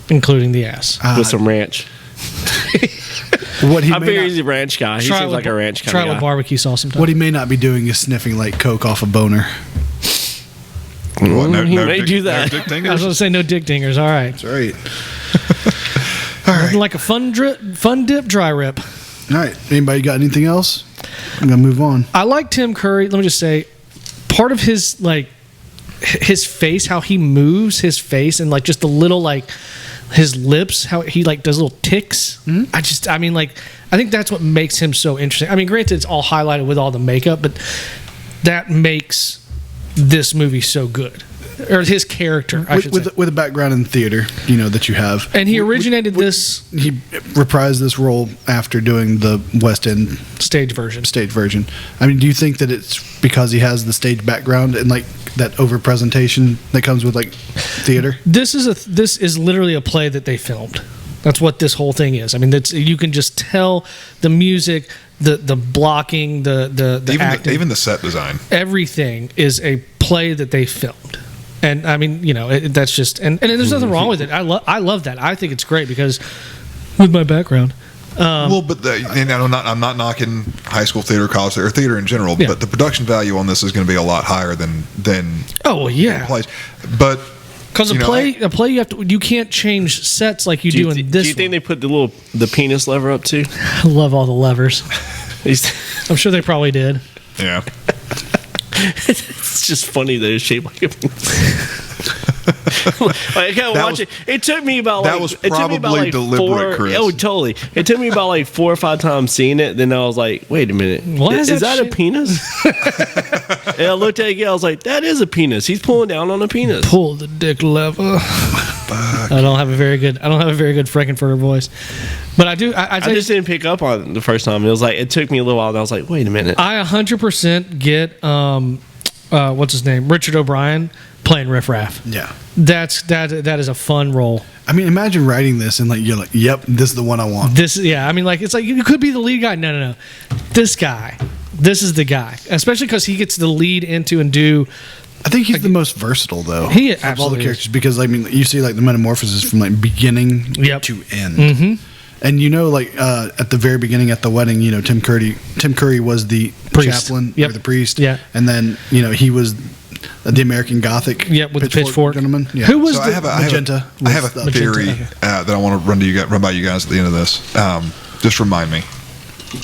including the ass. With some ranch. What he I'm may very not, easy ranch guy. He Try it seems with like a ranch kind Try of it guy. with barbecue sauce sometime. what he may not be doing is sniffing like coke off a boner. What, He may do that. No dick I was going to say no dick dingers. All right. That's right. Nothing like a fun dip, dry rip. All right. Anybody got anything else? I'm gonna move on. I like Tim Curry. Let me just say, part of his his face, how he moves his face, and like just the little like his lips, how he like does little ticks. I think that's what makes him so interesting. I mean, granted, it's all highlighted with all the makeup, but that makes this movie so good, or his character, I should say. With a background in theater, that you have. And he originated this He reprised this role after doing the West End stage version. stage version. I mean, do you think that it's because he has the stage background and like that over presentation that comes with like theater? This is literally a play that they filmed. That's what this whole thing is. I mean, you can just tell the music, the blocking, the acting, even the set design. everything is a play that they filmed. And I mean, that's just and there's nothing wrong with it. I love that. I think it's great because with my background. Well, but I'm not knocking high school theater, college theater, or theater in general. Yeah. But the production value on this is going to be a lot higher than Oh well, yeah. plays. But Because a play you can't change sets like you do in this. Do you think one. they put the penis lever up too? I love all the levers. I'm sure they probably did. yeah, It's just funny that it's shaped like a penis. I gotta watch it. It took me about that like was it took me about probably like deliberate, Chris. Oh, totally. It took me about like 4 or 5 times seeing it. Then I was like, wait a minute, Why is is that that a shit- penis? And I looked at it again. I was like, that is a penis. He's pulling down on a penis. Pull the dick lever. I don't have a very good Frankenfurter voice, but I do. I just didn't pick up on it the first time. It took me a little while. And I was like, wait a minute. I 100% get what's his name, Richard O'Brien playing Riff Raff. Yeah. That is a fun role. I mean, imagine writing this and like you're like, yep, this is the one I want. I mean, like it's like you could be the lead guy. No. This guy. This is the guy. Especially because he gets the lead into and do. I think he's the most versatile though. He of all the absolutely characters because I mean, you see like the metamorphosis from like beginning Yep. to end. Mm-hmm. And like at the very beginning at the wedding, Tim Curry was the Priest. chaplain Yep. or the priest. Yeah. And then he was the American Gothic. Yep, with the pitchfork. gentleman. Yeah. Who was so the I have Magenta I have was a the- theory Magenta, that I want to run by you guys at the end of this. Just remind me.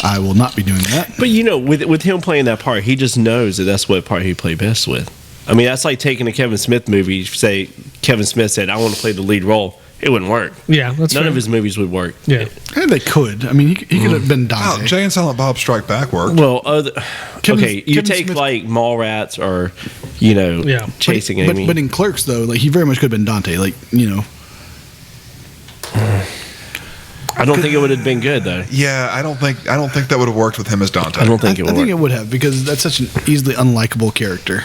I will not be doing that. But with him playing that part, he just knows that that's what part he played best with. I mean, that's like taking a Kevin Smith movie. Say Kevin Smith said, "I want to play the lead role." It wouldn't work. Yeah, that's None fair. of his movies would work. Yeah. And they could. I mean, he could have been Oh, Dante. Jay and Silent Bob Strike Back worked. Well, Kevin- okay, you Kevin take Smith- like Mallrats or Yeah. Chasing but, Amy. But in Clerks though, like he very much could have been Dante. Like I don't think it would have been good though. Yeah, I don't think that would have worked with him as Dante. I don't think it I would. think it would have because that's such an easily unlikable character.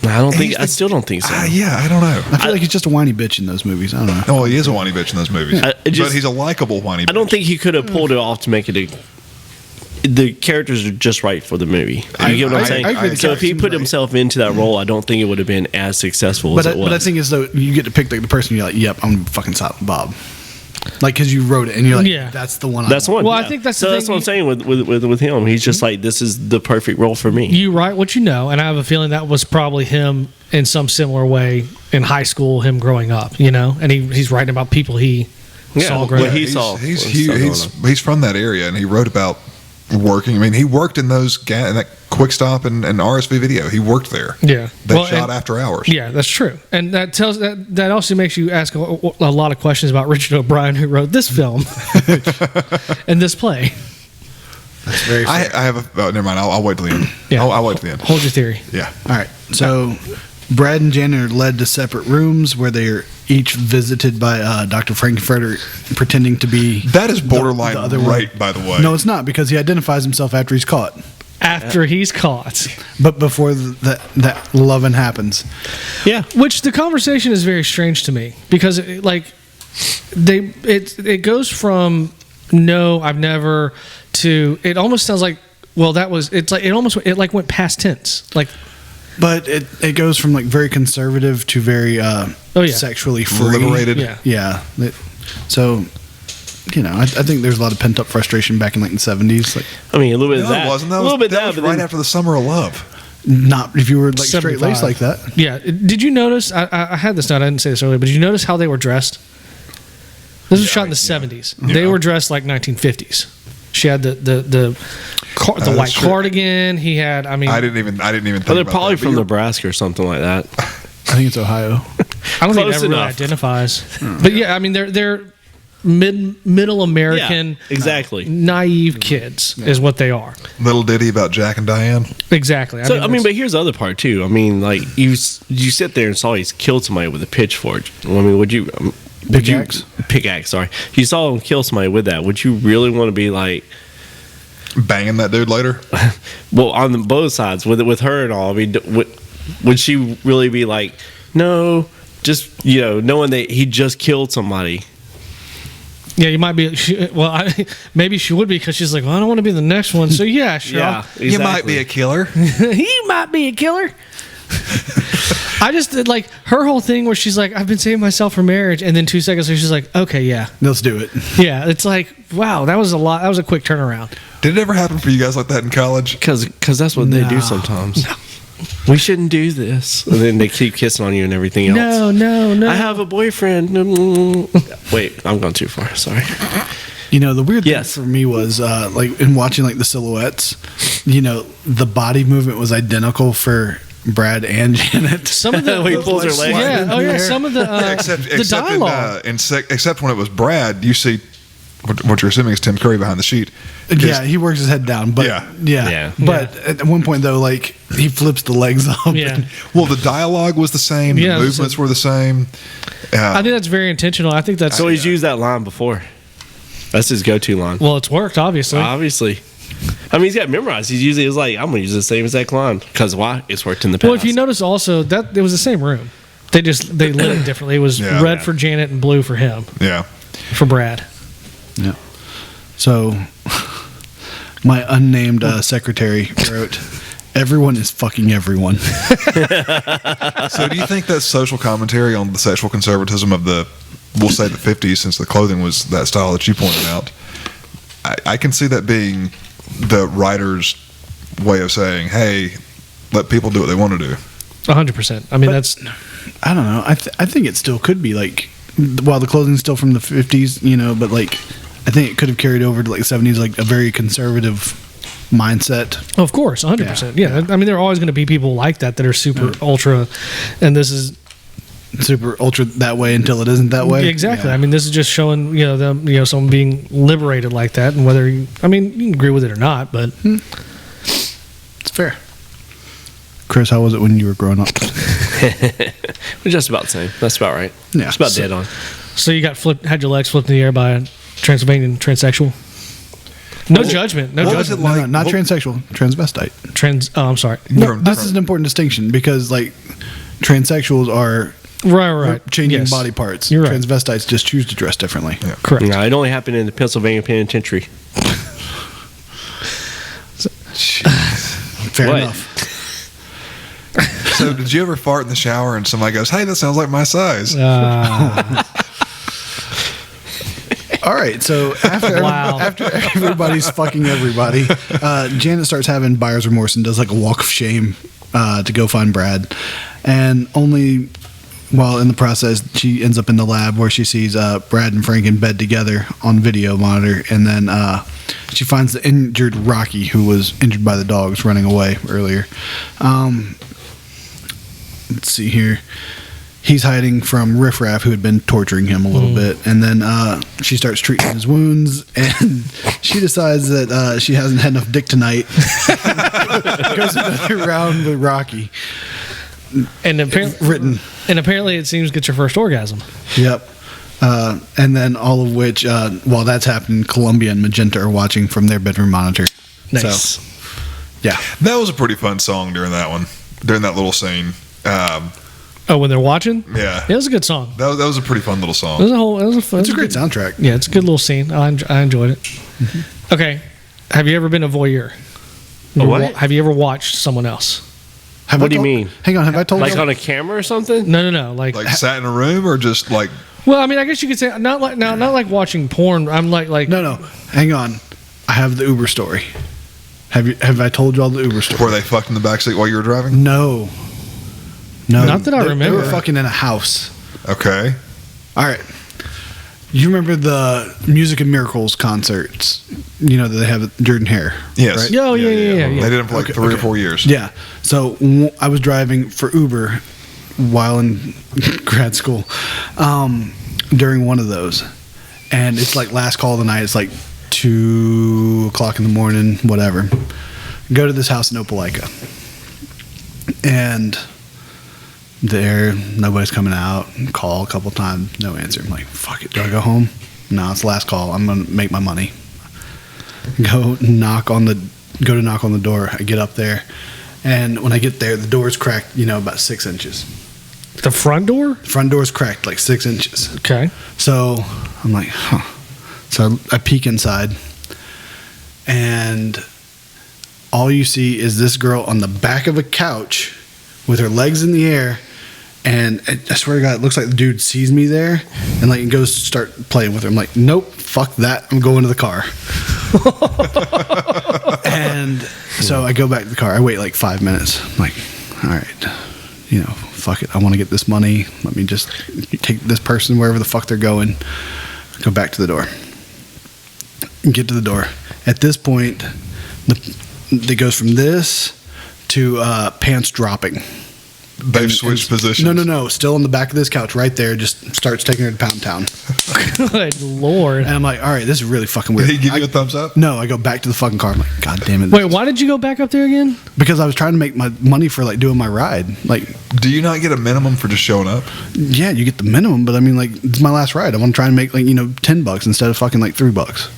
I don't think. He's I still don't think so. Yeah, I don't know. I feel like he's just a whiny bitch in those movies. I don't know. Oh, he is a whiny bitch in those movies, it but just- he's a likable whiny. I don't think he could have pulled it off to make it the characters are just right for the movie. You get what I'm saying? I agree. The So if he character put seems himself into that role, I don't think it would have been as successful But as it was. I think it's though you get to pick like the person you're like, yep, I'm fucking Silent Bob. Like because you wrote it and you're like, Yeah. that's the one. That's I want. one. Well, I think that's the so. That's thing what I'm saying with him. He's just like, this is the perfect role for me. You write what you know, and I have a feeling that was probably him in some similar way in high school, him growing up, and he's writing about people he saw growing well, up. he saw. He's what's going on. he's from that area, and he wrote about working. I mean, he worked in those in that Quick Stop and RSV video. He worked there. Yeah. They Well, shot and- after hours. Yeah, that's true, and that also makes you ask a lot of questions about Richard O'Brien, who wrote this film and this play. That's very. I have a. Oh, never mind. I'll wait till the end. Yeah. I'll wait till the end. Hold your theory. Yeah. All right. So Brad and Jen are led to separate rooms where they are each visited by Dr. Frankfurter pretending to be. That is borderline the other one. right, by the way. No, it's not because he identifies himself after he's caught. After he's caught, But before that loving happens. Yeah. which the conversation is very strange to me because it goes from no, I've never to it almost sounds like well, that was it's like it like went past tense. Like, But it goes from like very conservative to very sexually free. Liberated. yeah. Yeah. So, I think there's a lot of pent up frustration back in like the 70s. Like, I mean, a little bit No, of that. it wasn't. That a little was, bit that of was that, right but then, after the Summer of Love. not if you were like straight 75. laced like that. Yeah. Did you notice? I had this note. I didn't say this earlier, but did you notice how they were dressed? This was shot in the 70s. They were dressed like 1950s. She had the white that's true. cardigan. He had. I mean, I didn't even think well, they're about probably that, but from you're- Nebraska or something like that. I think it's Ohio. I don't think it Close ever really enough. identifies. But yeah, I mean, they're middle American, Yeah, exactly. naive kids is what they are. little ditty about Jack and Diane. Exactly. So I mean, that's- but here's the other part too. I mean, like you sit there and saw he's killed somebody with a pitchfork. I mean, would you Pickaxe? Pickaxe, sorry. If you saw him kill somebody with that, would you really want to be like, Banging that dude later. well, on both sides with her and all? I mean, would she really be like, no, just knowing that he just killed somebody? yeah, you might be. Maybe she would be because she's like, well, I don't want to be the next one. So yeah, sure. Yeah, exactly. You might be a killer. He might be a killer. I just did like her whole thing where she's like, I've been saving myself for marriage, and then 2 seconds later she's like, okay, yeah, Let's do it. yeah. It's like, wow, that was a lot. That was a quick turnaround. Did it ever happen for you guys like that in college? Because that's what they do No. sometimes. We shouldn't do this, and then they keep kissing on you and everything else. No. I have a boyfriend. Wait, I'm going too far. Sorry. The weird thing Yes. for me was like in watching like the silhouettes, the body movement was identical for Brad and Janet. Some of the When he pulls her leg. yeah, oh yeah, some of the the dialogue. Except when it was Brad, you see what you're assuming is Tim Curry behind the sheet. Yeah, he works his head down, but Yeah. Yeah. But at one point though, like he flips the legs up. Yeah, Well, the dialogue was the same. Yeah, The movements were the same. I think that's very intentional. I think that's So he's used that line before. That's his go-to line. well, it's worked obviously. Obviously. I mean, he's got it memorized. He's usually like, I'm going to use the same exact line. Because why? It's worked in the past. Well, if you notice also that it was the same room. They lit it differently. It was Yeah. red for Janet and blue for him, Yeah. for Brad. Yeah. So my unnamed secretary wrote, "Everyone is fucking everyone." So, do you think that's social commentary on the sexual conservatism of we'll say the 50s, since the clothing was that style that you pointed out? I can see that being the writer's way of saying, hey, let people do what they want to do. 100%. I mean, that's I don't know. I think it still could be like, while the clothing's still from the 50s, but like I think it could have carried over to like the 70s, like a very conservative mindset. of course 100%. Yeah. I mean, there are always going to be people like that are super ultra, and this is Super ultra that way until it isn't that way. exactly. Yeah. I mean, this is just showing them someone being liberated like that, and whether you can agree with it or not, but It's fair. Chris, how was it when you were growing up? We're just about the same. That's about right. Yeah. It's about dead on. so you had your legs flipped in the air by a Transylvanian transsexual. No judgment. No what was judgment. it like? No, not What- transsexual, transvestite. Oh, I'm sorry. No, this is an important distinction because like transsexuals are Right. changing Yes. body parts. You're right. Transvestites just choose to dress differently. Yeah. Correct. No, it only happened in the Pennsylvania Penitentiary. Fair What? enough. So, did you ever fart in the shower and somebody goes, hey, that sounds like my size? All right, so after Wow. after everybody's fucking everybody, Janet starts having buyer's remorse and does like a walk of shame to go find Brad, and only while in the process she ends up in the lab where she sees Brad and Frank in bed together on video monitor, and then she finds the injured Rocky, who was injured by the dogs running away earlier. Let's see here. He's hiding from Riff Raff, who had been torturing him a little bit. And then she starts treating his wounds, and she decides that she hasn't had enough dick tonight. Goes another round with Rocky. And apparently, it seems gets your first orgasm. Yep. And then all of which, while that's happening, Columbia and Magenta are watching from their bedroom monitor. Nice. So, yeah. That was a pretty fun song during that one, during that little scene. Oh, when they're watching? Yeah. It was a good song. That was a pretty fun little It song. was a whole. It was a fun. It's a great soundtrack. Yeah, it's a good little scene. I enjoyed it. Okay, have you ever been a voyeur? A what? Have you ever watched someone else? What do you mean? Hang on, have I told Like you? on a camera or something? No. Like sat in a room or just like well, I mean, I guess you could say not like watching porn. I'm like No. Hang on. I have the Uber story. Have I told you all the Uber story? where they fucked in the backseat while you were driving? No. Not that I They remember. were fucking in a house. Okay. All right. You remember the Music and Miracles concerts? You know that they have Jordan Hare. Yes. Right? Yeah, yeah. They did them for like 3 or 4 years. Yeah. So I was driving for Uber while in grad school during one of those, and it's like last call of the night. It's like 2 o'clock in the morning, whatever. Go to this house in Opelika, and there nobody's coming out. Call a couple times, no answer. I'm like, fuck it, do I go home? No, it's the last call. I'm gonna make my money. Go to knock on the door. I get up there, and when I get there, the door's cracked, about 6 inches. The front door? The front door's cracked like 6 inches. Okay. So I'm like, huh. So I peek inside, and all you see is this girl on the back of a couch with her legs in the air. And I swear to God, it looks like the dude sees me there and like goes to start playing with her. I'm like, nope, fuck that. I'm going to the car. And so I go back to the car. I wait like 5 minutes. I'm like, all right, fuck it. I want to get this money. Let me just take this person wherever the fuck they're going. Go back to the door. Get to the door. At this point, it goes from this to pants dropping. They've switched positions. No. Still on the back of this couch right there. Just starts taking her to Pound Town. Good Lord. And I'm like, all right, this is really fucking Did weird. he give you a thumbs up? No, I go back to the fucking car. I'm like, God damn it. Wait, why did you go back up there again? Because I was trying to make my money for like doing my ride. Like, Do you not get a minimum for just showing up? yeah, you get the minimum, but I mean, like, it's my last ride. I want to try and make like, $10 instead of fucking like $3.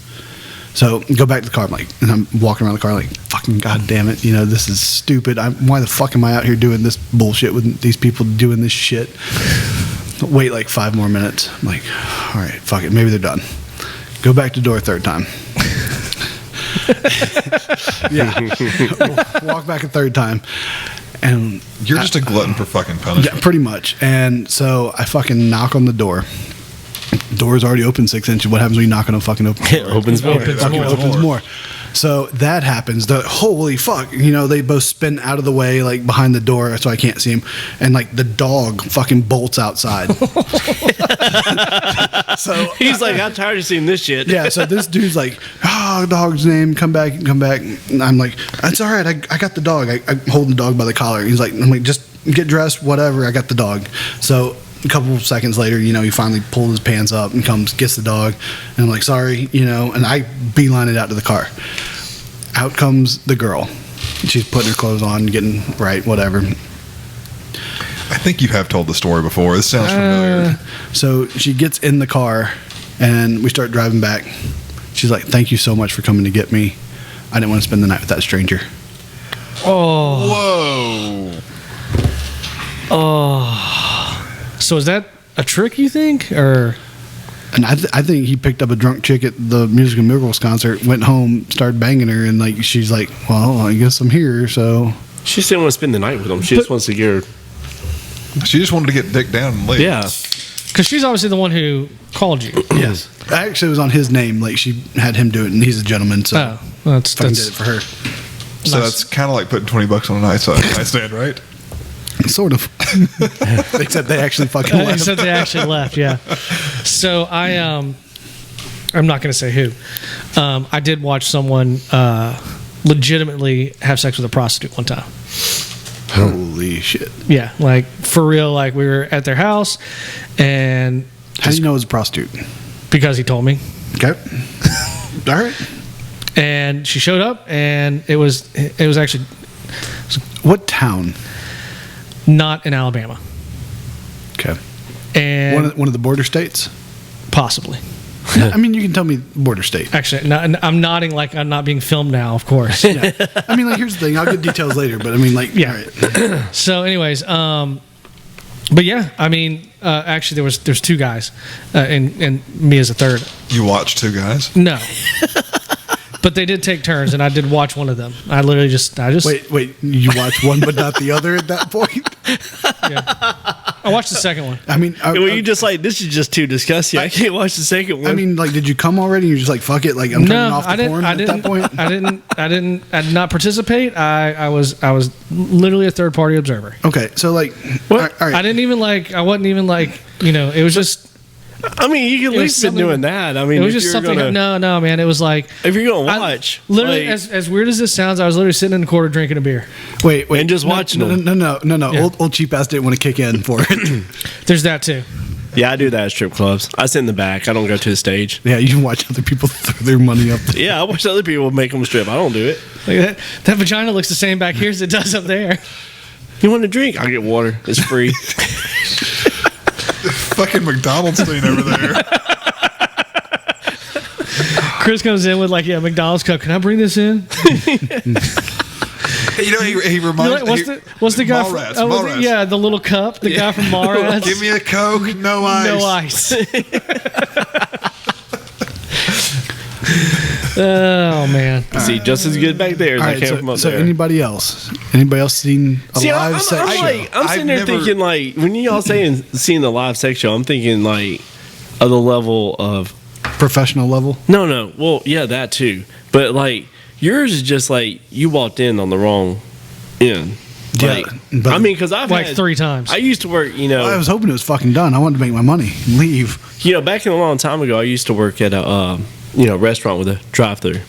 So go back to the car. And I'm walking around the car like, fucking God damn it. This is stupid. Why the fuck am I out here doing this bullshit with these people doing this shit? Wait like 5 more minutes. I'm like, all right, fuck it. Maybe they're done. Go back to door 3rd time. Yeah. Walk back a 3rd time. And You're just a glutton for fucking punishment. yeah, pretty much. And so I fucking knock on the door. Door's already open 6 inches. What happens when you knock on a fucking open door? It opens more. Opens Fucking more. opens more. So that happens. Holy fuck. They both spin out of the way, like behind the door, so I can't see him. And like the dog fucking bolts outside. So He's like, I'm tired of seeing this shit. yeah, so this dude's like, dog's name, come back. And I'm like, that's all right. I got the dog. I hold the dog by the collar. I'm like, just get dressed, whatever. I got the dog. So a couple of seconds later, he finally pulls his pants up and comes, gets the dog. And I'm like, sorry, and I beeline it out to the car. Out comes the girl. She's putting her clothes on, getting right, whatever. I think you have told the story before. This sounds familiar. So she gets in the car and we start driving back. She's like, thank you so much for coming to get me. I didn't want to spend the night with that stranger. Oh. Whoa. So is that a trick, you think? Or And I think he picked up a drunk chick at the Music and Miracles concert, went home, started banging her, and like she's like, well, I guess I'm here, so. She just didn't want to spend the night with him. She just wants to get her. She just wanted to get dick down and leave. Yeah. because she's obviously the one who called you. Yes. Actually, it was on his name. Like, she had him do it, and he's a gentleman, so Oh, well, that's fucking did it for her. So Nice. that's kind of like putting $20 on a nightstand, right? Sort of. Except they actually fucking left. Except they actually left, yeah. So I'm not going to say who. I did watch someone legitimately have sex with a prostitute one time. Holy shit. Yeah, like for real. Like we were at their house, and How do you know it was a prostitute? because he told me, Okay. All right. and she showed up, and it was actually What town? not in Alabama, Okay. and One of the border states? possibly. I mean, you can tell me border state. Actually, I'm nodding like I'm not being filmed now. Of course. Yeah. I mean, like, here's the thing. I'll get details later, but I mean, like, Yeah. all right. So, anyways, but yeah, I mean, actually, there's two guys, and me as a third. You watched two guys? No, But they did take turns, and I did watch one of them. I just Wait, you watch one but not the other at that point? I watched the second one. I mean, Were you just like, this is just too disgusting? I can't watch the second one. I mean, like, did you come already? And you're just like, fuck it, like I'm turning No, off I the didn't. porn I at didn't. that point. I did not participate. I was literally a third party observer. Okay, so like, What? all right. I didn't even like. I wasn't even like. It was just. I mean, you could at least been doing that. I mean, It was if just you're something. gonna, No, man. It was like. if you're gonna I- watch, literally, like, as weird as this sounds, I was literally sitting in the corner drinking a beer. Wait, and just watching them. No. Yeah. Old cheap ass didn't want to kick in for it. There's that too. yeah, I do that at strip clubs. I sit in the back. I don't go to the stage. Yeah, you watch other people throw their money up. Yeah, I watch other people make them strip. I don't do it. Like that vagina looks the same back here as it does up there. You want a drink? I'll get water. It's free. Fucking McDonald's scene over there. Chris comes in with like, McDonald's cup. Can I bring this in? You know, he You're reminds like, what's the guy Mallrats, from? Mallrats. Yeah, the little cup. The guy from Mallrats. Give me a Coke, no ice. No ice. Oh man. See, just as good back there as All I right, came from up so there. anybody else? Anybody else seen a See, live I'm sex show? like, I'm sitting there I've never- thinking like, when y'all saying seeing the live sex show, I'm thinking like of the level of Professional level? no. Well, yeah, that too. But like yours is just like you walked in on the wrong end. Yeah, Like, but- I mean, because I've Like had, 3 times. I used to work, I was hoping it was fucking done. I wanted to make my money, leave. back in a long time ago, I used to work at a restaurant with a drive-through.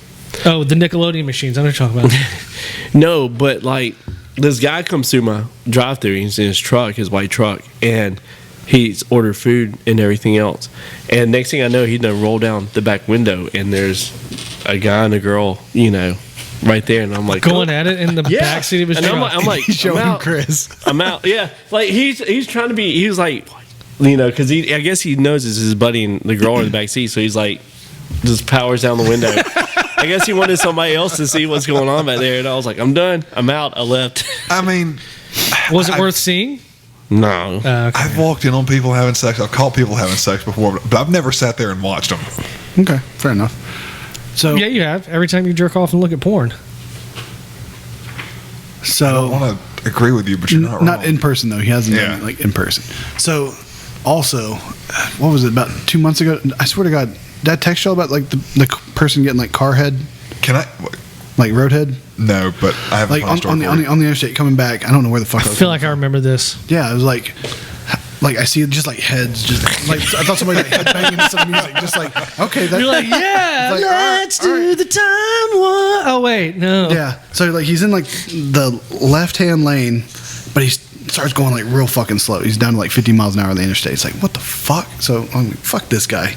Oh, the Nickelodeon machines. I know what you're talking about. No, but like this guy comes through my drive-through. He's in his truck, his white truck, and he's ordered food and everything else. And next thing I know, he's gonna roll down the back window, and there's a guy and a girl, right there. And I'm like, Going at it in the yeah. backseat of his And truck. I'm like, Showing I'm out. Chris. I'm out. Yeah, like he's trying to be. He was like, because I guess he knows it's his buddy and the girl in the back seat, so he's like, just powers down the window. I guess he wanted somebody else to see what's going on back there, and I was like, I'm done. I'm out. I left. I mean, Was it worth seeing? No. Okay. I've walked in on people having sex. I've caught people having sex before, but I've never sat there and watched them. Okay, fair enough. So, Yeah, you have. Every time you jerk off and look at porn. I so want to agree with you, but you're not wrong. not in person though. He hasn't Yeah. done it like in person. So, also, what was it about 2 months ago? I swear to God, that text you about like the person getting like car head, Can I? like road head, No, but I have like a funny story on the for you. on the interstate coming back. I don't know where the fuck. I feel like I remember this. Yeah, it was like I see just like heads, just like I thought somebody like headbanging to some music, just like okay, that, You're like, yeah, It's like, let's all right, do the time one. Oh wait, no. yeah. So like he's in like the left hand lane, but he starts going like real fucking slow. He's down to like 50 miles an hour on the interstate. It's like what the fuck? So I'm like, fuck this guy.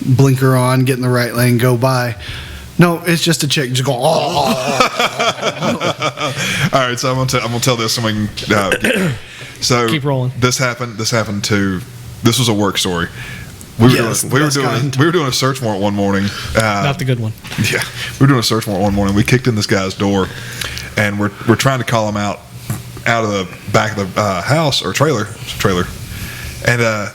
Blinker on, get in the right lane, go by. No, it's just a chick just going. Oh. All right, so I'm gonna tell this, and we can. So Keep rolling. This happened to. This was a work story. We were Yes, doing best kind. we were doing a search warrant one morning. Not the good one. Yeah, we were doing a search warrant one morning. We kicked in this guy's door, and we're trying to call him out of the back of the house or trailer, and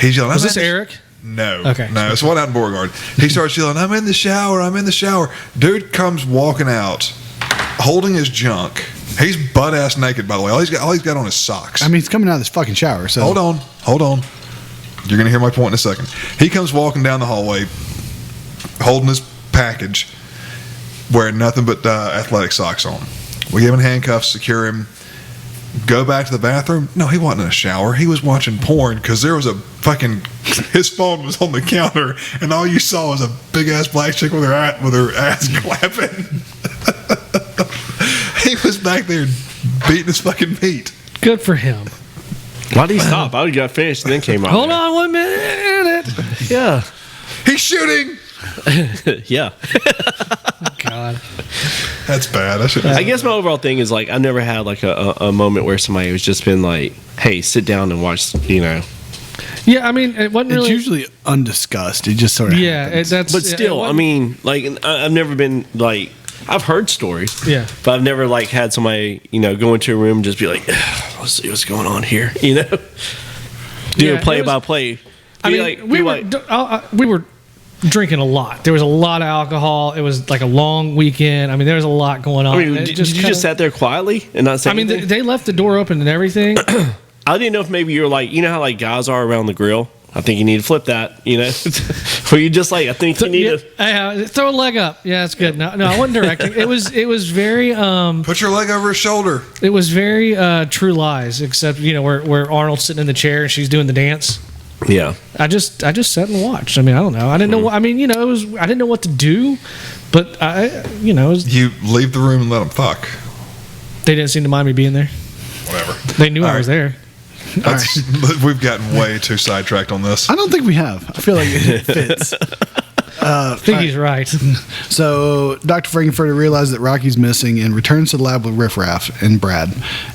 he's yelling. Was "I'm this in the-" Eric? No. Okay. No, it's one out in Beauregard. He starts yelling, I'm in the shower. Dude comes walking out, holding his junk. He's butt ass naked, by the way. All he's got on is socks. I mean, he's coming out of this fucking shower. So Hold on. You're gonna hear my point in a second. He comes walking down the hallway, holding his package, wearing nothing but athletic socks on. We give him handcuffs, secure him. Go back to the bathroom. No, he wasn't in a shower. He was watching porn because there was a fucking. His phone was on the counter, and all you saw was a big ass black chick with her ass clapping. He was back there beating his fucking meat. Good for him. Why did he stop? I got finished and then came out. Hold on 1 minute. Yeah. He's shooting. Yeah. God. That's bad. I should. I guess my overall thing is like I never had like a moment where somebody was just been like, hey, sit down and watch, Yeah, I mean, it wasn't it's really. usually undiscussed. It just sort of Yeah, happens. that's. But still, it I mean, like I've never been like I've heard stories. Yeah. But I've never like had somebody, go into a room and just be like, let's see what's going on here, Do Yeah, a play it was- by play. I mean, we were drinking a lot. There was a lot of alcohol. It was like a long weekend. I mean, there was a lot going on. I mean, did you just sat there quietly and not say anything? They left the door open and everything. I didn't know if maybe you're like, you know how like guys are around the grill? I think you need to flip that, you know? Or you just like, I think you need to... throw a leg up. Yeah, that's good. No, I wasn't directing. It was very... Put your leg over his shoulder. It was very True Lies, except, where Arnold's sitting in the chair and she's doing the dance. Yeah. I just sat and watched. I mean, I don't know. I didn't know. I mean, it was. I didn't know what to do, but it was, You leave the room and let them fuck. they didn't seem to mind me being there. Whatever. They knew I was there. We've gotten way too sidetracked on this. I don't think we have. I feel like it fits. I think he's right. So Dr. Frankenfurter realizes that Rocky's missing and returns to the lab with Riff Raff and Brad.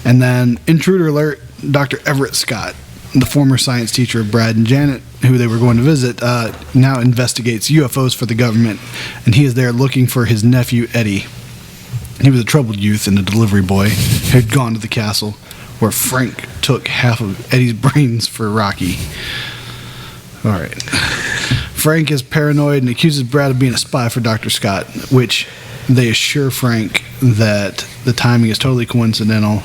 And then, intruder alert, Dr. Everett Scott, the former science teacher of Brad and Janet, who they were going to visit, now investigates UFOs for the government, and he is there looking for his nephew, Eddie. He was a troubled youth and a delivery boy who had gone to the castle, where Frank took half of Eddie's brains for Rocky. All right. Frank is paranoid and accuses Brad of being a spy for Dr. Scott, which they assure Frank that the timing is totally coincidental.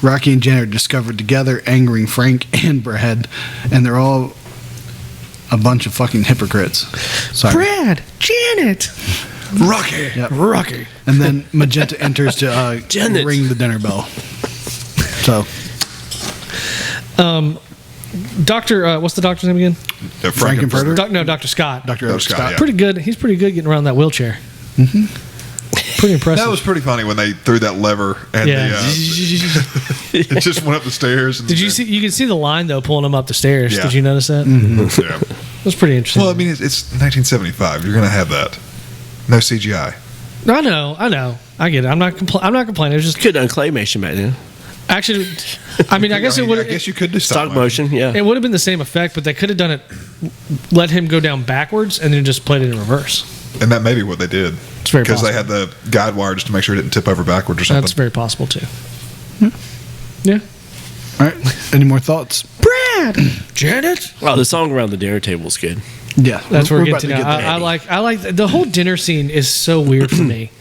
Rocky and Janet are discovered together, angering Frank and Brad, and they're all a bunch of fucking hypocrites. Sorry. Brad, Janet, Rocky. Yep. Rocky. And then Magenta enters to Janet. ring the dinner bell. So, Doctor, what's the doctor's name again? Frankenfurter? Dr. Scott. Dr. Scott. Scott, yeah. Pretty good. He's pretty good getting around that wheelchair. Pretty impressive. That was pretty funny when they threw that lever and it just went up the stairs. And, Did you see? You can see the line though pulling him up the stairs. Yeah. Did you notice that? Yeah. It was pretty interesting. Well, I mean, it's 1975. You're going to have that. No CGI. I know. I get it. I'm not complaining. It was just Good unclaymation back then. actually. I mean, I guess it would. I guess you could do Stock motion, yeah. It would have been the same effect, but they could have done it. Let him go down backwards and then just played it in reverse. And that may be what they did. It's very because they possible. had the guide wire just to make sure it didn't tip over backwards or something. That's very possible too. Yeah. All right. Any more thoughts? Brad, Janet. Oh, the song around the dinner table is good. Yeah. That's where we're about getting to now. there. I like the whole dinner scene is so weird for me,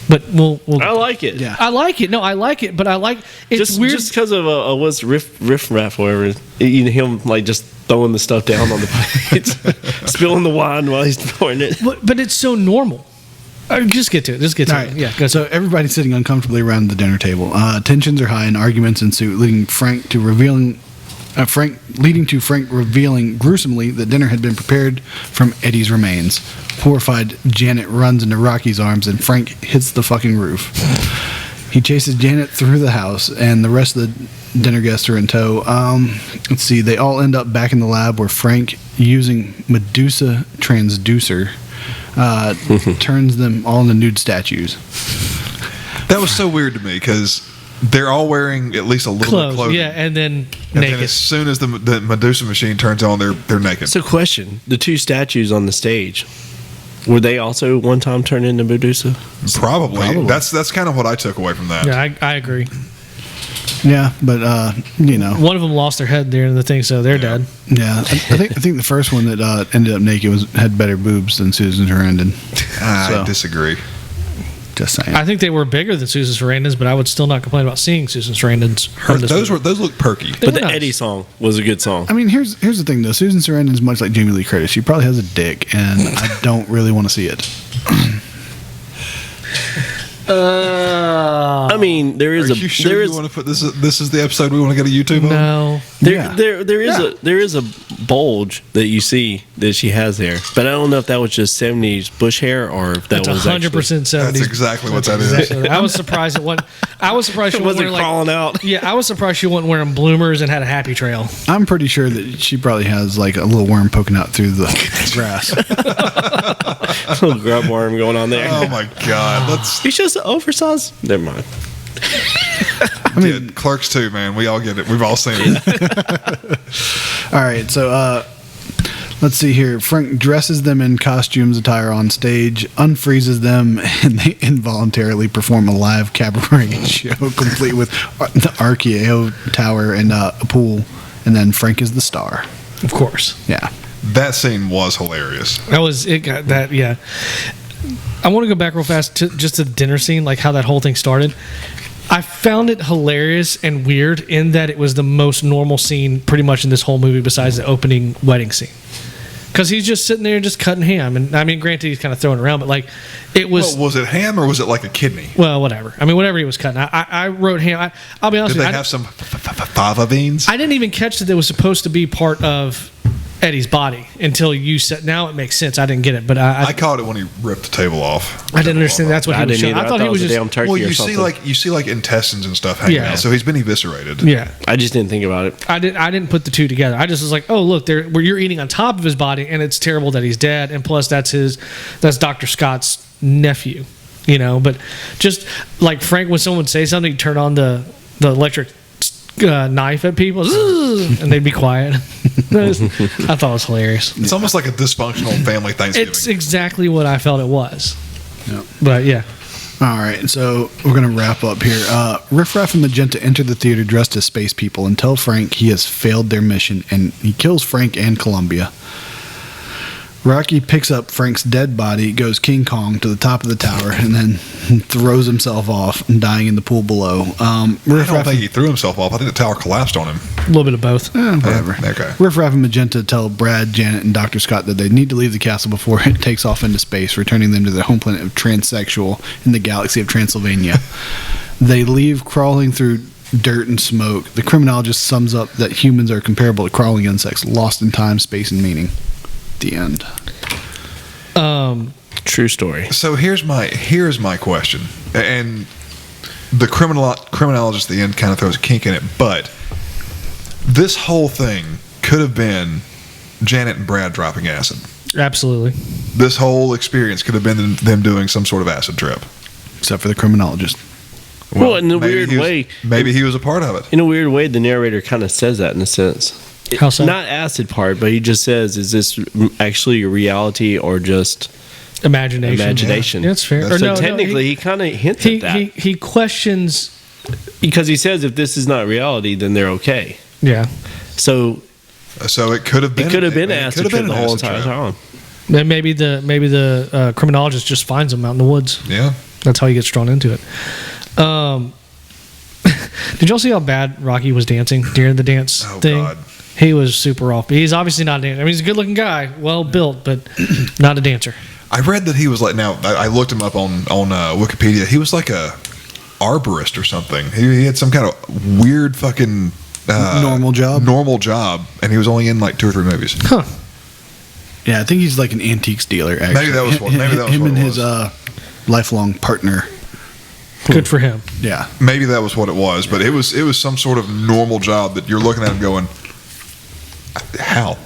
but we'll I like it. Yeah. I like it. No, I like it, but I like it's Just weird. just because of what's riff raff, whatever. Him like just throwing the stuff down on the plates, spilling the wine while he's pouring it. but it's so normal. Just get to it. All right. Yeah. Go. So everybody's sitting uncomfortably around the dinner table. Tensions are high and arguments ensue, leading Frank revealing gruesomely that dinner had been prepared from Eddie's remains. Horrified, Janet runs into Rocky's arms and Frank hits the fucking roof. He chases Janet through the house and the rest of the dinner guests are in tow. Let's see. They all end up back in the lab where Frank, using Medusa transducer, turns them all into nude statues. That was so weird to me because they're all wearing at least a little bit of clothing. Yeah, and then And naked. then as soon as the Medusa machine turns on, they're naked. So, question: the two statues on the stage, were they also one time turned into Medusa? Probably. That's kind of what I took away from that. Yeah, I agree. Yeah, but One of them lost their head during the thing, so they're dead. yeah. I think the first one that ended up naked had better boobs than Susan Sarandon. I disagree. Just saying. I think they were bigger than Susan Sarandon's, but I would still not complain about seeing Susan Sarandon's. Those look perky. They But were the nice. Eddie song was a good song. I mean, here's the thing though. Susan Sarandon's much like Jamie Lee Curtis. She probably has a dick, and I don't really want to see it. I mean, there Are is you sure there you is want to put this? This is the episode we want to go to YouTube on? No. Yeah. there is a bulge that you see that she has there, but I don't know if that was just 70s bush hair or if that That's was 100% 70s. That's exactly what that is. Exactly. I was surprised it wasn't. I was surprised she It wasn't wasn't wearing crawling out. Yeah, I was surprised she wasn't wearing bloomers and had a happy trail. I'm pretty sure that she probably has like a little worm poking out through the grass. Little grub worm going on there. Oh my God! Let's. He's just oversized. Never mind. I mean, Clerks too, man. We all get it. We've all seen it. All right, so let's see here. Frank dresses them in costumes attire on stage, unfreezes them, and they involuntarily perform a live cabaret show complete with the RKO tower and a pool. And then Frank is the star. Of course. Yeah. That scene was hilarious. Yeah. I want to go back real fast to just the dinner scene, like how that whole thing started. I found it hilarious and weird in that it was the most normal scene pretty much in this whole movie besides the opening wedding scene. Because he's just sitting there just cutting ham. And I mean, granted, he's kind of throwing it around, but like it was. Well, was it ham or was it like a kidney? Well, whatever. I mean, whatever he was cutting. I wrote ham. I'll be honest Did with they you. have some fava beans? I didn't even catch that it was supposed to be part of Eddie's body until you said. Now it makes sense. I didn't get it, but I caught it when he ripped the table off. I didn't understand. That's what I he was didn't showing. either. I thought he was a just. damn turkey Well, or you something. see like intestines and stuff hanging Yeah. out. So he's been eviscerated. Yeah. I just didn't think about it. I didn't put the two together. I just was like, oh look, where you're eating on top of his body, and it's terrible that he's dead, and plus that's Dr. Scott's nephew, you know. But just like Frank, when someone would say something, he'd turn on the electric knife at people, and they'd be quiet. I thought it was hilarious. It's almost like a dysfunctional family Thanksgiving. It's exactly what I felt it was. Yep. But yeah. All right, so we're going to wrap up here. Riff Raff and Magenta enter the theater dressed as space people and tell Frank he has failed their mission, and he kills Frank and Columbia. Rocky picks up Frank's dead body, goes King Kong to the top of the tower, and then throws himself off, dying in the pool below. I don't think he threw himself off. I think the tower collapsed on him. A little bit of both. Whatever. Okay. Riff Raff and Magenta tell Brad, Janet, and Dr. Scott that they need to leave the castle before it takes off into space, returning them to their home planet of Transsexual in the galaxy of Transylvania. They leave crawling through dirt and smoke. The criminologist sums up that humans are comparable to crawling insects, lost in time, space, and meaning. The end. True story. So here's my question, and the criminologist at the end kind of throws a kink in it, but this whole thing could have been Janet and Brad dropping acid. Absolutely. This whole experience could have been them doing some sort of acid trip. Except for the criminologist. Well, in a maybe weird he was- way. maybe he was a part of it. In a weird way, the narrator kind of says that in a sense. How so? Not acid part, but he just says, "Is this actually a reality or just Imagination. Yeah, that's fair. That's- Or so no, technically, he kind of hints he, at that he questions. because he says if this is not reality, then they're okay. Yeah. So So it could have been. it could have been it acid could have trip been the an whole acid entire trip. time. Then maybe the criminologist just finds him out in the woods. Yeah. That's how he gets drawn into it. Did y'all see how bad Rocky was dancing during the dance Oh, thing? God. He was super off. He's obviously not a dancer. I mean, he's a good-looking guy, well built, but not a dancer. I read that he was like. Now I looked him up on Wikipedia. He was like a arborist or something. He had some kind of weird fucking Normal job? Normal job, and he was only in like 2 or 3 movies. Huh. Yeah, I think he's like an antiques dealer, actually. Maybe that was what- maybe that was him what and it his was. lifelong partner. Good for him. Yeah. Maybe that was what it was, but it was some sort of normal job that you're looking at and going, how?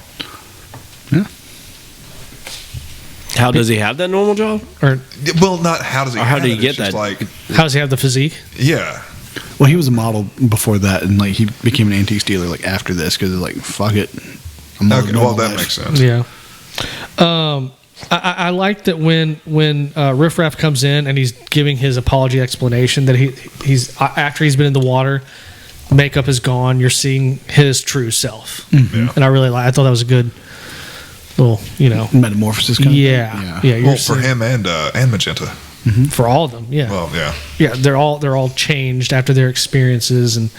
How does he have that normal job? Or Well, not how does he? Or how have did it, he get it's just that? Like, how does he have the physique? yeah, Well, he was a model before that, and like he became an antiques dealer like after this because like fuck it. I'm okay. Well, that makes sense. Yeah. I like that when Riff Raff comes in and he's giving his apology explanation that he's after he's been in the water, makeup is gone. You're seeing his true self, Yeah. and I thought that was a good little, Metamorphosis. Kind yeah. of thing? You're Well, for seeing- him and Magenta. for all of them, yeah. Well, yeah. Yeah, they're all changed after their experiences, and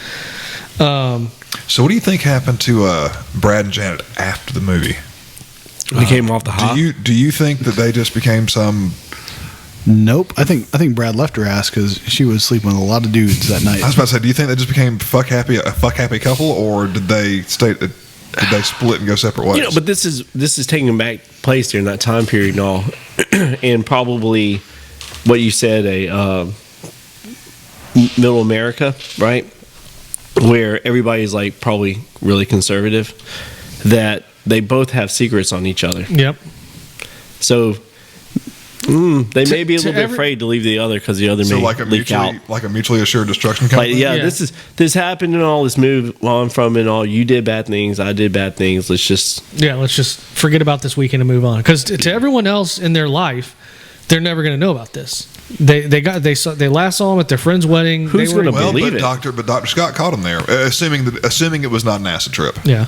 So, what do you think happened to Brad and Janet after the movie? He came off the hop. Do you think that they just became some? Nope. I think Brad left her ass because she was sleeping with a lot of dudes that night. I was about to say, do you think they just became a fuck happy couple, or did they split and go separate ways? But this is taking back place during that time period and all, and probably what you said, a middle America, right, where everybody's like probably really conservative, that they both have secrets on each other. yep. So they may be a to little bit afraid to leave the other because the other So may like a leak out. mutually assured destruction kind Like, of thing? yeah, Yeah. this happened and all, this move on from and all. You did bad things, I did bad things. Let's just Let's just forget about this weekend and move on. Because to everyone else in their life, they're never going to know about this. They last saw him at their friend's wedding. Who's They were- gonna Well, believe but it. Dr. Scott caught him there, assuming it was not an acid trip. Yeah.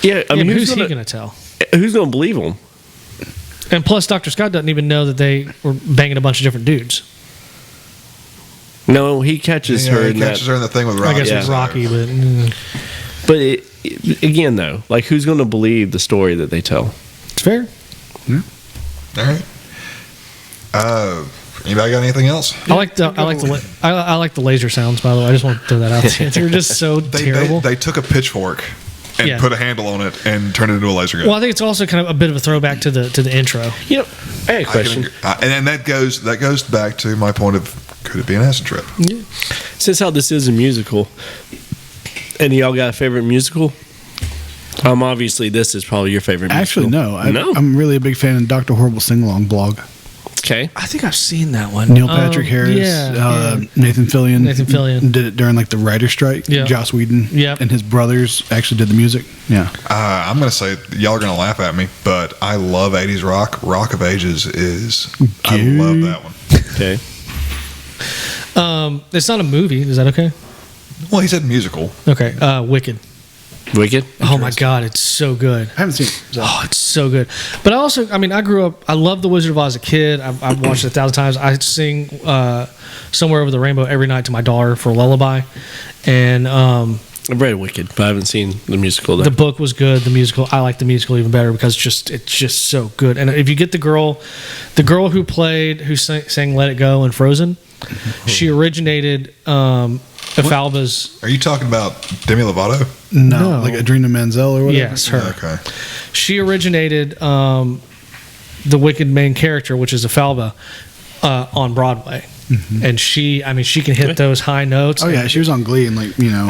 yeah. I mean, who's who's he gonna, going to tell? who's going to believe them? And plus, Dr. Scott doesn't even know that they were banging a bunch of different dudes. No, he catches Yeah, her. he in catches that, her in the thing with I Rocky. guess it was Rocky, but But again, though, like who's going to believe the story that they tell? it's fair. All right. Anybody got anything else? I like the laser sounds. By the way, I just want to throw that out there. They're just so terrible. They took a pitchfork and Yeah. put a handle on it and turned it into a laser gun. Well, I think it's also kind of a bit of a throwback to the intro. You know, I had a I question. can agree. And that goes back to my point of could it be an acid trip? Since how this is a musical, and y'all got a favorite musical? Obviously, this is probably your favorite Actually, musical. no. I'm really a big fan of Dr. Horrible Sing Along blog. Okay. I think I've seen that one. Neil Patrick Harris, yeah. Nathan Fillion. Nathan Fillion. Did it during like the writer strike. Yeah. Joss Whedon Yep. and his brothers actually did the music. Yeah. I'm going to say, y'all are going to laugh at me, but I love 80s rock. Rock of Ages is, I love that one. Okay. It's not a movie. Is that okay? Well, he said musical. Okay. Wicked. Wicked. Oh my God, it's so good. I haven't seen it. So. Oh, it's so good. But I grew up, I loved The Wizard of Oz as a kid. I've watched it 1,000 times. I sing Somewhere Over the Rainbow every night to my daughter for a lullaby. And I've read Wicked, but I haven't seen the musical. Though. the book was good. The musical, I like the musical even better because it's just so good. And if you get the girl who sang Let It Go in Frozen, she originated Efalba's. Are you talking about Demi Lovato? No, No. like Adrena Menzel or whatever. Yes, her. Okay. She originated the Wicked main character, which is Efalba, on Broadway. And she can hit those high notes. Oh yeah, she was on Glee and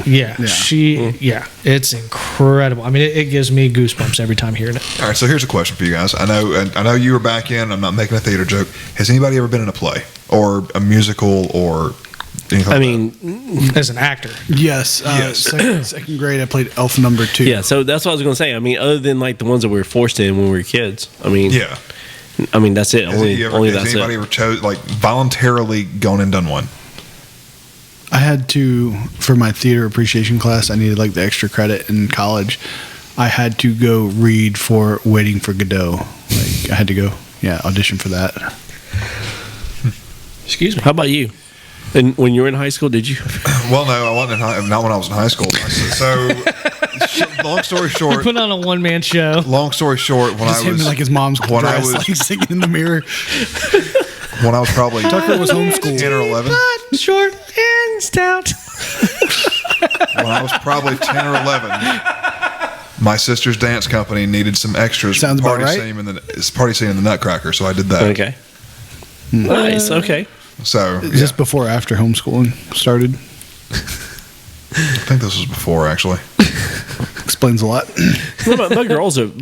Yeah, it's incredible. I mean, it gives me goosebumps every time hearing it. All right, so here's a question for you guys. I know you were back in. I'm not making a theater joke. Has anybody ever been in a play or a musical or anything? I mean, As an actor, Yes. Yes. Second grade, I played Elf number 2. yeah. So that's what I was going to say. I mean, other than like the ones that we were forced in when we were kids. I mean, yeah. I mean that's it. Has Only has that's anybody it. ever chose like voluntarily gone and done one? I had to, for my theater appreciation class, I needed like the extra credit in college. I had to go read for Waiting for Godot. Like I had to go, audition for that. excuse me. How about you? And when you were in high school, did you? Well, no, I wasn't. Not when I was in high school. So, long story short. Put on a one-man show. Long story short, when Just I him was in, like his mom's when I dress, was- like singing in the mirror. when I was probably Tucker was homeschooled. 10 or 11. Short and stout. When I was probably 10 or 11, my sister's dance company needed some extras. Sounds about party right. scene in the Nutcracker, so I did that. Okay. Nice. Okay. So Is this before or after homeschooling started? I think this was before actually. Explains a lot. Well, both my girls have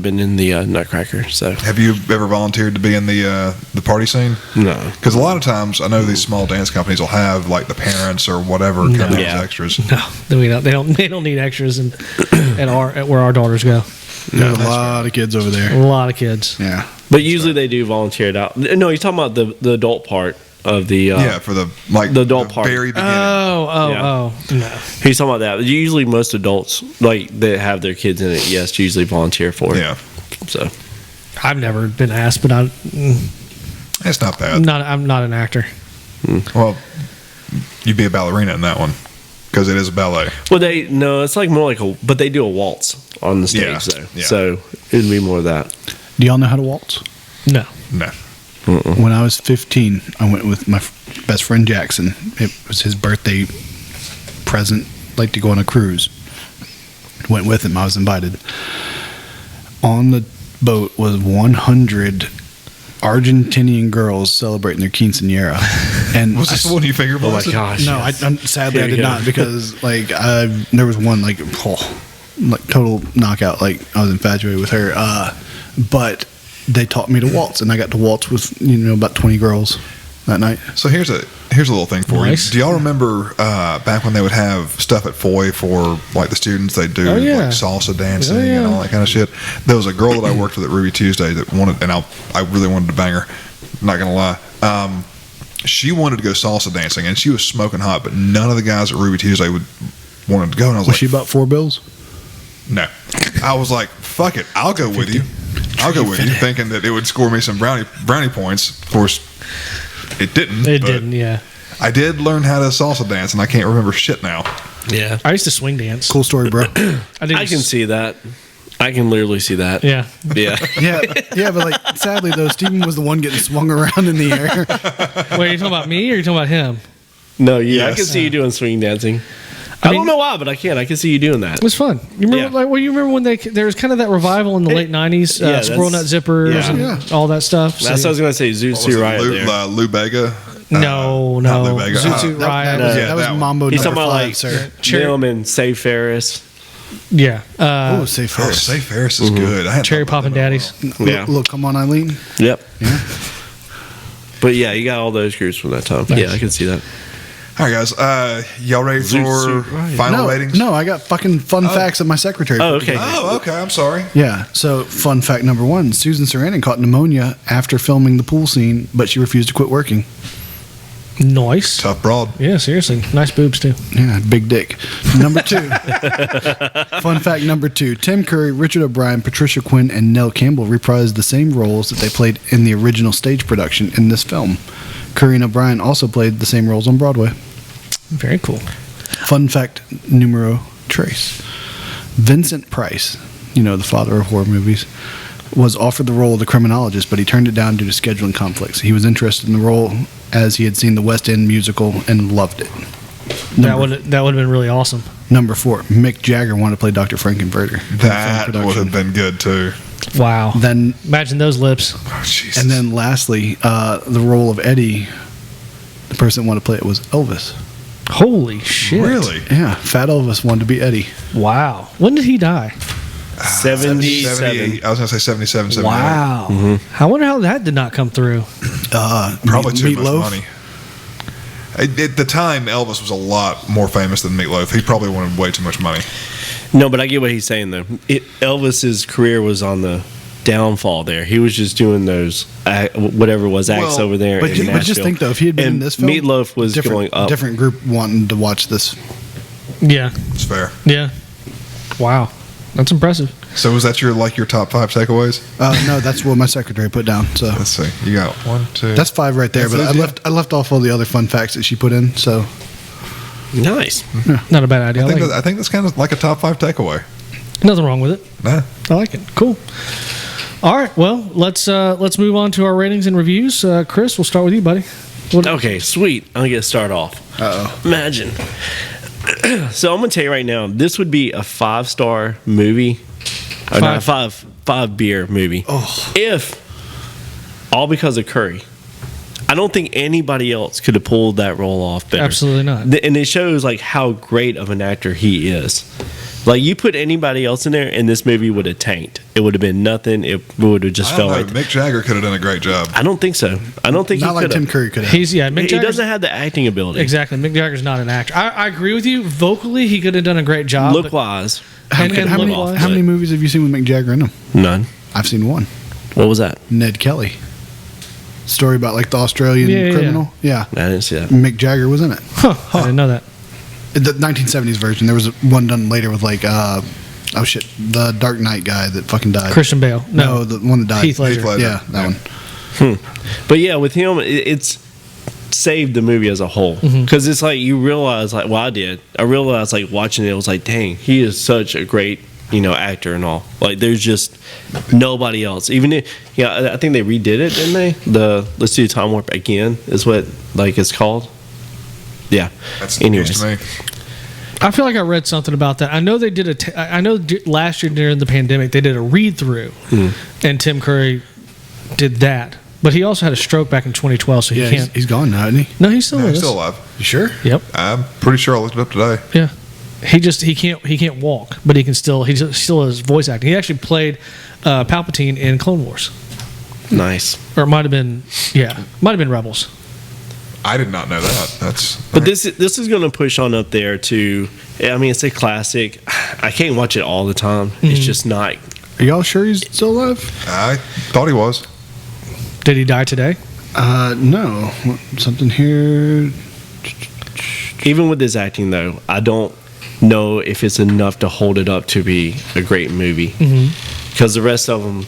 been in the Nutcracker. So Have you ever volunteered to be in the party scene? no. Because a lot of times I know these small dance companies will have like the parents or whatever come in Yeah. as extras. No, we don't. They don't need extras at where our daughters go. There's a lot of kids over A there. lot of kids. Yeah. But usually they do volunteer it out. No, you're talking about the adult part of the. Yeah, for the the adult part. very beginning. Oh, no. He's talking about that. Usually most adults like that have their kids in it. Yes, usually volunteer for it. Yeah, So I've never been asked, but it's not bad. I'm not an actor. Well, you'd be a ballerina in that one because it is a ballet. it's like more like but they do a waltz on the stage Yeah, though. yeah. So it'd be more of that. Do y'all know how to waltz? No. No. When I was 15, I went with my best friend Jackson. It was his birthday present, like to go on a cruise. Went with him. I was invited. On the boat was 100 Argentinian girls celebrating their quinceañera. And Was this the one you finger Oh my blasted? gosh! No, yes. I'm sadly There I you did go. not because like there was one like total knockout. Like I was infatuated with her, but they taught me to waltz, and I got to waltz with about 20 girls that night. So here's a little thing for Nice. you. Do y'all remember back when they would have stuff at Foy for like the students? They do Oh, yeah. like salsa dancing Oh, yeah. and all that kind of shit. There was a girl that I worked with at Ruby Tuesday that wanted, and I really wanted to bang her. Not gonna lie. She wanted to go salsa dancing, and she was smoking hot, but none of the guys at Ruby Tuesday wanted to go. And I was Was like, she about 4 bills? no. I was like, fuck it, I'll go with you. I'll go with you, thinking that it would score me some brownie points. Of course, it didn't. It but didn't, yeah. I did learn how to salsa dance, and I can't remember shit now. Yeah. I used to swing dance. Cool story, bro. I I can see that. I can literally see that. Yeah. Yeah. yeah, but like sadly though, Steven was the one getting swung around in the air. Wait, are you talking about me or are you talking about him? No, yeah, I Yes. can see you doing swing dancing. I I mean- don't know why, but I can. I can see you doing that. It was fun. You remember, Yeah. you remember when there was kind of that revival in the late '90s, yeah, Squirrel Nut that's- Zippers yeah. and Yeah. all that stuff. So, That's what I was going to say. What was Zootsuit it, Riot Lou, there. Lou Bega? no, not Lou Bega. Zoot Suit That, Riot. that was that one. Mambo He's number talking about 5, like sir. Cherry- them and Say Ferris. Yeah. Oh, say Oh, Ferris. Say Ferris is good. I hadn't Cherry thought about Poppin' that in a Daddies. while. Yeah. Look, come on, Eileen. Yep. But yeah, you got all those groups from that time. Nice. Yeah, I can see that. All right, guys. Y'all ready Zoot for Suit Riot. final No, ratings? no, I got fucking fun facts that my secretary. Oh, put okay. together. Oh, okay. I'm sorry. Yeah. So, fun fact number 1: Susan Sarandon caught pneumonia after filming the pool scene, but she refused to quit working. Nice. Tough broad. Yeah, seriously. Nice boobs too. Yeah, big dick. Number 2. Fun fact number 2: Tim Curry, Richard O'Brien, Patricia Quinn, and Nell Campbell reprised the same roles that they played in the original stage production in this film. Curry and O'Brien also played the same roles on Broadway. Very cool. Fun fact numero tres: Vincent Price, the father of horror movies, was offered the role of the criminologist, but he turned it down due to scheduling conflicts. He was interested in the role as he had seen the West End musical and loved it. That would have been really awesome. Number 4: Mick Jagger wanted to play Dr. Frankenfurter. That would have been good too. Wow. Then, Imagine those lips. Oh, Jesus. and then lastly, the role of Eddie, the person that wanted to play it was Elvis. Holy shit. Really? Yeah, Fat Elvis wanted to be Eddie. Wow. When did he die? 77. 70, I was going to say 77, 78. Wow. I wonder how that did not come through. Probably too much Meatloaf. money. At the time, Elvis was a lot more famous than Meatloaf. He probably wanted way too much money. No, but I get what he's saying though. Elvis's career was on the downfall there. He was just doing those whatever it was acts Well, over there. But, in but just Nashville. think though, if he had been And in this film, Meatloaf was going up. Different group wanting to watch this. Yeah. It's fair. Yeah. Wow. That's impressive. So was that your top 5 takeaways? No, that's what my secretary put down. So Let's see. You got 1, 2. that's 5 right there. That's But it, I left off all the other fun facts that she put in. So Nice. Not a bad idea. I think that's kind of like a top 5 takeaway. Nothing wrong with it. Nah. I like it. Cool. All right. Well, let's move on to our ratings and reviews. Chris, we'll start with you, buddy. What- Okay, sweet. I'm gonna start off. Imagine. So I'm gonna tell you right now, this would be a 5-star movie, or not five beer movie. If all because of Curry. I don't think anybody else could have pulled that role off better. Absolutely not. And it shows like how great of an actor he is. Like you put anybody else in there, and this movie would have tanked. It would have been nothing. It would have just I felt don't know. like. Mick Jagger could have done a great job. I don't think so. I don't think not he like could Tim have. Curry could have. Mick He Jagger's doesn't have the acting ability. exactly. Mick Jagger's not an actor. I agree with you. Vocally, he could have done a great job. Look but- wise. and how look many, wise. how many movies have you seen with Mick Jagger in them? None. I've seen one. What was that? Ned Kelly. Story about like the Australian Yeah, yeah, criminal. Yeah. I didn't see that. Mick Jagger was in it. Huh, I didn't know that. The 1970s version. There was one done later with like oh shit, the Dark Knight guy that fucking died. Christian Bale. No, the one that died. Heath Ledger. Heath Ledger. Yeah, that Yeah. one. But yeah, with him, it's saved the movie as a whole because it's like you realize, like, well, I did. I realized, like, watching it, it was like, dang, he is such a great, actor and all. Like, there's just nobody else. Even if, I think they redid it, didn't they? The Let's Do Time Warp Again is what like it's called. Yeah. That's Anyways. news to me. I feel like I read something about that. I know they did I know last year during the pandemic they did a read through, and Tim Curry did that. But he also had a stroke back in 2012, so he Yeah, can't. he's gone now, isn't he? No, he's still No, with he's us. still alive. You sure? Yep. I'm pretty sure I looked it up today. Yeah. He can't walk, but he still has voice acting. He actually played Palpatine in Clone Wars, Nice. or it might have been Rebels. I did not know that. That's. But this is going to push on up there to. I mean, it's a classic. I can't watch it all the time. It's just not. Are y'all sure he's still alive? I thought he was. Did he die today? No. Something here. Even with his acting, though, I don't. know if it's enough to hold it up to be a great movie. Because the rest of them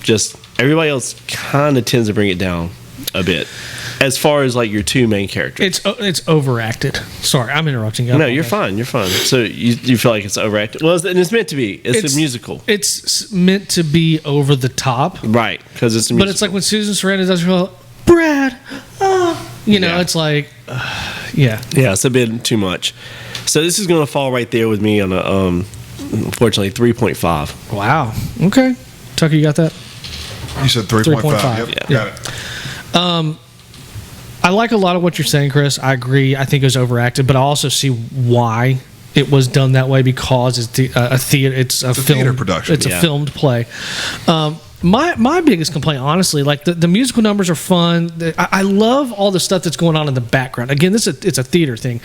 everybody else kind of tends to bring it down a bit. As far as like your two main characters, it's overacted. Sorry, I'm interrupting you. No, you're fine. You're fine. So you feel like it's overacted? Well, and it's meant to be. It's a musical. It's meant to be over the top, right? Because it's a musical. But it's like when Susan Sarandon does her Brad, it's like, yeah, it's a bit too much. So this is going to fall right there with me on a unfortunately 3.5. Wow. Okay, Tucker, you got that? You said 3.5. Yep, yeah. Got it. I like a lot of what you're saying, Chris. I agree. I think it was overacted, but I also see why it was done that way, because it's a theater. It's a film, theater production. It's a filmed play. My biggest complaint, honestly, like the musical numbers are fun. I love all the stuff that's going on in the background. Again, it's a theater thing.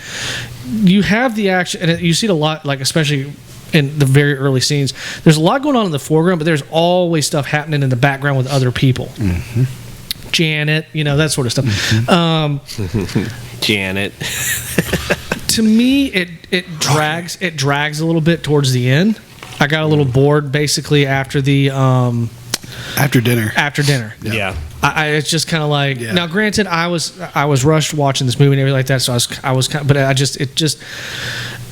You have the action, and you see it a lot, like especially in the very early scenes. There's a lot going on in the foreground, but there's always stuff happening in the background with other people. Mm-hmm. Janet, that sort of stuff. Janet. To me, it drags a little bit towards the end. I got a little bored basically after the after dinner. Yeah. It's just kind of like, now granted, I was rushed watching this movie and everything like that, so I was kind of, but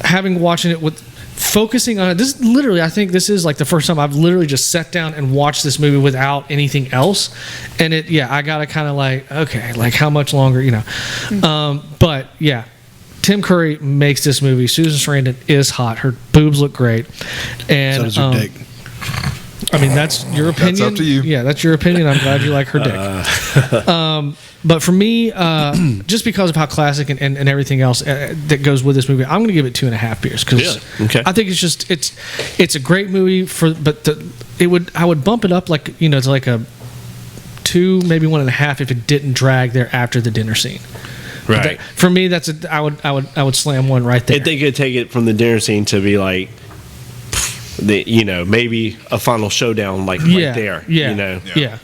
having watching it with focusing on it. This literally, I think this is like the first time I've literally just sat down and watched this movie without anything else. And I gotta kind of like, okay, like how much longer, but yeah, Tim Curry makes this movie. Susan Sarandon is hot. Her boobs look great. And so does her dick. I mean, that's your opinion. That's up to you. Yeah, that's your opinion. I'm glad you like her dick. But for me, just because of how classic and everything else that goes with this movie, I'm going to give it 2.5 beers because I think it's a great movie. I would bump it up like to like a 2, maybe 1.5 if it didn't drag there after the dinner scene. Right. For me, I would slam 1 right there. If they could take it from the dinner scene to be like, maybe a final showdown right there. Yeah.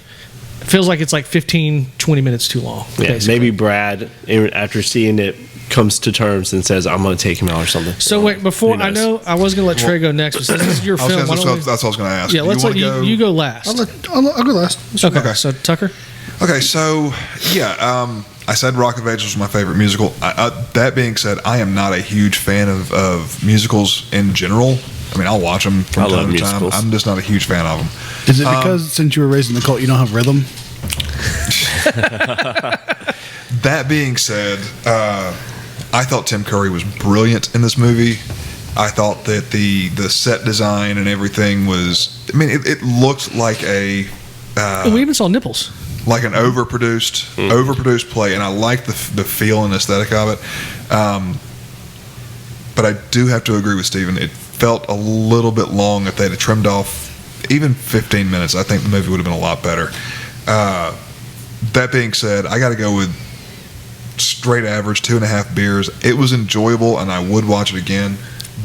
It feels like it's like 15-20 minutes too long. Yeah, maybe Brad, after seeing it, comes to terms and says, I'm going to take him out or something. So wait, before I know I was going to let Trey go next, but since this is your film, that's what I was going to ask. Yeah, let's let you go last. I'll go last. Okay, so Tucker. Okay, so I said Rock of Ages was my favorite musical. That being said, I am not a huge fan of musicals in general. I mean, I'll watch them from time to time. I'm just not a huge fan of them. Is it because since you were raised in the cult, you don't have rhythm? That being said, I thought Tim Curry was brilliant in this movie. I thought that the set design and everything was. I mean, it looked like a. We even saw nipples. Like an overproduced play, and I like the feel and aesthetic of it. But I do have to agree with Steven. It felt a little bit long. If they'd have trimmed off even 15 minutes, I think the movie would have been a lot better. That being said, I got to go with straight average 2.5 beers. It was enjoyable, and I would watch it again,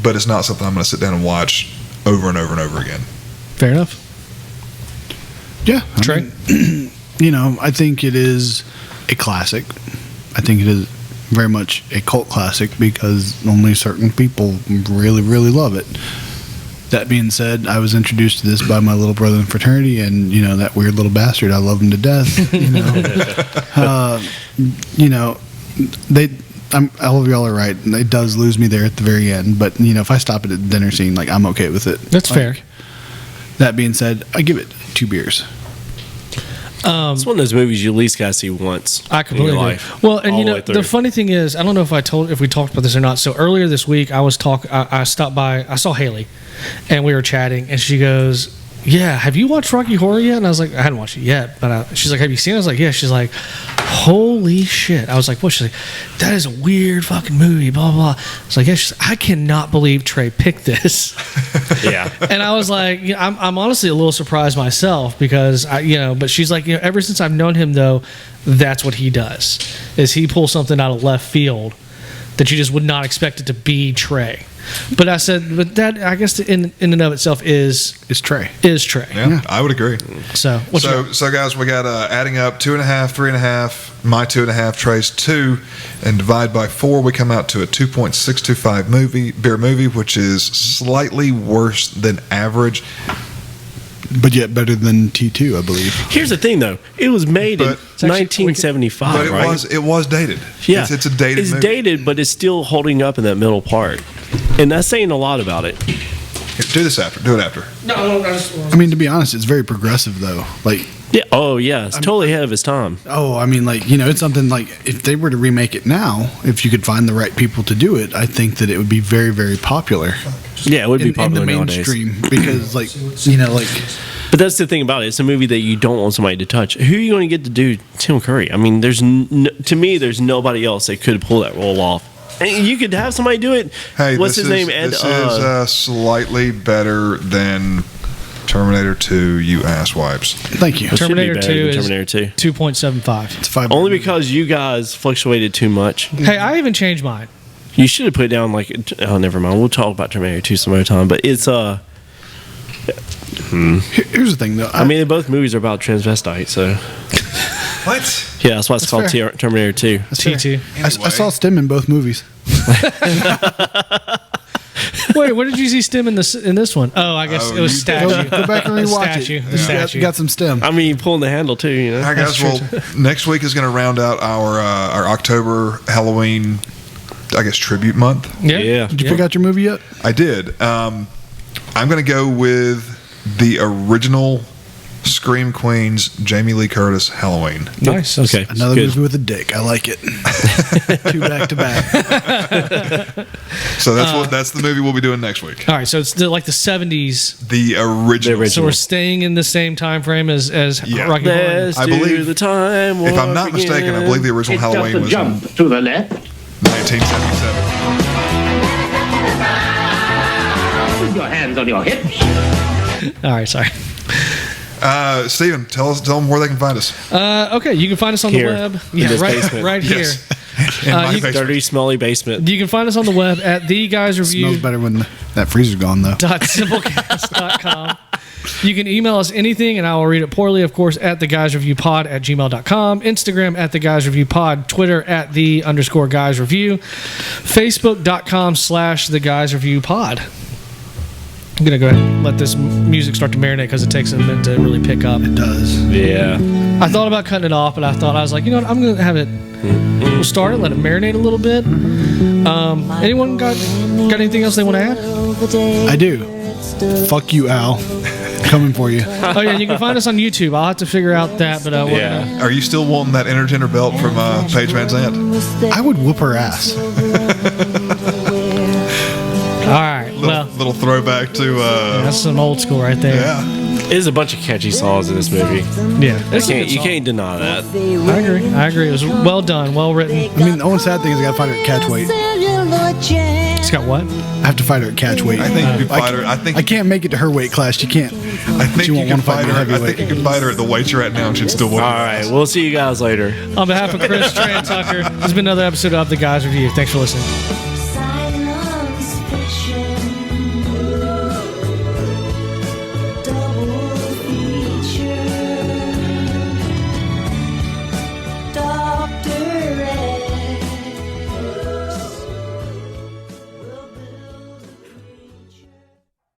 but it's not something I'm going to sit down and watch over and over and over again. Fair enough. Yeah. Trey? I think it is a classic. I think it is very much a cult classic because only certain people really, really love it. That being said, I was introduced to this by my little brother in fraternity, and that weird little bastard, I love him to death. All of y'all are right. It does lose me there at the very end, but if I stop at the dinner scene, like I'm okay with it. That's fair. That being said, I give it 2 beers. It's one of those movies you at least gotta see once. I completely agree. Well, and the funny thing is, I don't know if we talked about this or not. So earlier this week, I stopped by. I saw Haley, and we were chatting, and she goes, "Yeah, have you watched Rocky Horror yet?" And I was like, "I hadn't watched it yet," but she's like, "Have you seen it?" I was like, "Yeah." She's like, "Holy shit!" I was like, "What?" She's like, "That is a weird fucking movie." Blah blah. I was like, "Yeah." She's like, "I cannot believe Trey picked this." Yeah. And I was like, I'm honestly a little surprised myself because but she's like, ever since I've known him though, that's what he does. Is he pulls something out of left field that you just would not expect it to be Trey. But I said, but that I guess in and of itself is Trey. Trey. Yeah, I would agree. So what's So guys, we got adding up 2.5, 3.5, my 2.5, Trey's 2, and divide by 4, we come out to a 2.625 beer movie, which is slightly worse than average. But yet better than T2, I believe. Here's the thing, though. It was made in But- 1975, But right? it was dated. Yeah, It's a dated It's movie. dated, but it's still holding up in that middle part, and that's saying a lot about it. Here, do this after. Do it after. I mean, to be honest, it's very progressive, though. Like, Yeah. Oh, yeah. It's totally ahead of its time. I mean, like, you know, it's something like if they were to remake it now, if you could find the right people to do it, I think that it would be very, very popular Yeah, it would be in the popular nowadays. mainstream because, like, you know, like. But that's the thing about it. It's a movie that you don't want somebody to touch. Who are you going to get to do Tim Curry? I mean, to me, there's nobody else that could pull that role off. And you could have somebody do it. Hey, What's his name? Ed. This is slightly better than Terminator 2, you asswipes. Thank you. It should be Terminator better 2 than is Terminator 2. 2.75. It's 5 Only because you guys fluctuated too much. Hey, I even changed mine. You should have put it down like. Oh, never mind. We'll talk about Terminator 2 some other time. But it's Here's the thing, though. I mean, both movies are about transvestites, so What? yeah, that's why it's called fair. Terminator 2. T2. I saw Stim in both movies. Wait, where did you see Stim in this one? Oh, I guess Oh, it was you- statue. Go back and The rewatch statue. it. The statue. You got some Stim. I mean, pulling the handle too, you know. All right, guys. Well, next week is going to round out our October Halloween, I guess, tribute month. Yeah. Did you pick out your movie yet? I did. I'm going to go with the original Scream Queen's Jamie Lee Curtis Halloween. Nice. Okay. Another good. movie with a dick. I like it. 2 back to back. So that's the movie we'll be doing next week. All right, so it's like the 70s. The original. The So we're staying in the same time frame as Yeah. Rocky Horror. Let's I do believe- the time. If I'm not mistaken, I believe the original It's just Halloween a was in jump to the left. 1977. With your hands on your hips. All right, sorry. Steven, tell them where they can find us. Okay, you can find us on Here, the web. in this right, basement. right Yes. here. In my you- basement. Dirty, smelly basement. You can find us on the web at Smells better when that freezer's gone, though. theguysreviewpod.simplecast.com. You can email us anything, and I will read it poorly, of course, at theguysreviewpod@gmail.com, Instagram at theguysreviewpod, Twitter at @the_guysreview, Facebook.com/theguysreviewpod. I'm going to go ahead and let this music start to marinate because it takes a minute to really pick up. It does. Yeah. I thought about cutting it off, but I was like, you know what? I'm going to have it. We'll start it, let it marinate a little bit. Anyone got anything else they want to add? I do. Fuck you, Al. Coming for you. Oh yeah, you can find us on YouTube. I'll have to figure out that, but we're Yeah. gonna- Are you still wanting that Intergender belt from Paige Van Zandt? I would whoop her ass. All right. Well, Little throwback to that's some old school right there. yeah. There's a bunch of catchy songs in this movie. Yeah. It's a good You song. can't deny that. I agree. It was well done, well written. I mean, the only sad thing is I got to fight her at catch weight. It's got what? I have to fight her at catch weight. I think you could fight her. I think I can't make it to her weight class. She can't. I think She you won't can wanna fight fight me her. I heavyweight. think you can fight her at the weight you're at now, and she'd still win. All right. We'll see you guys later. On behalf of Chris, Trey, and Tucker, this has been another episode of The Guys Review. Thanks for listening.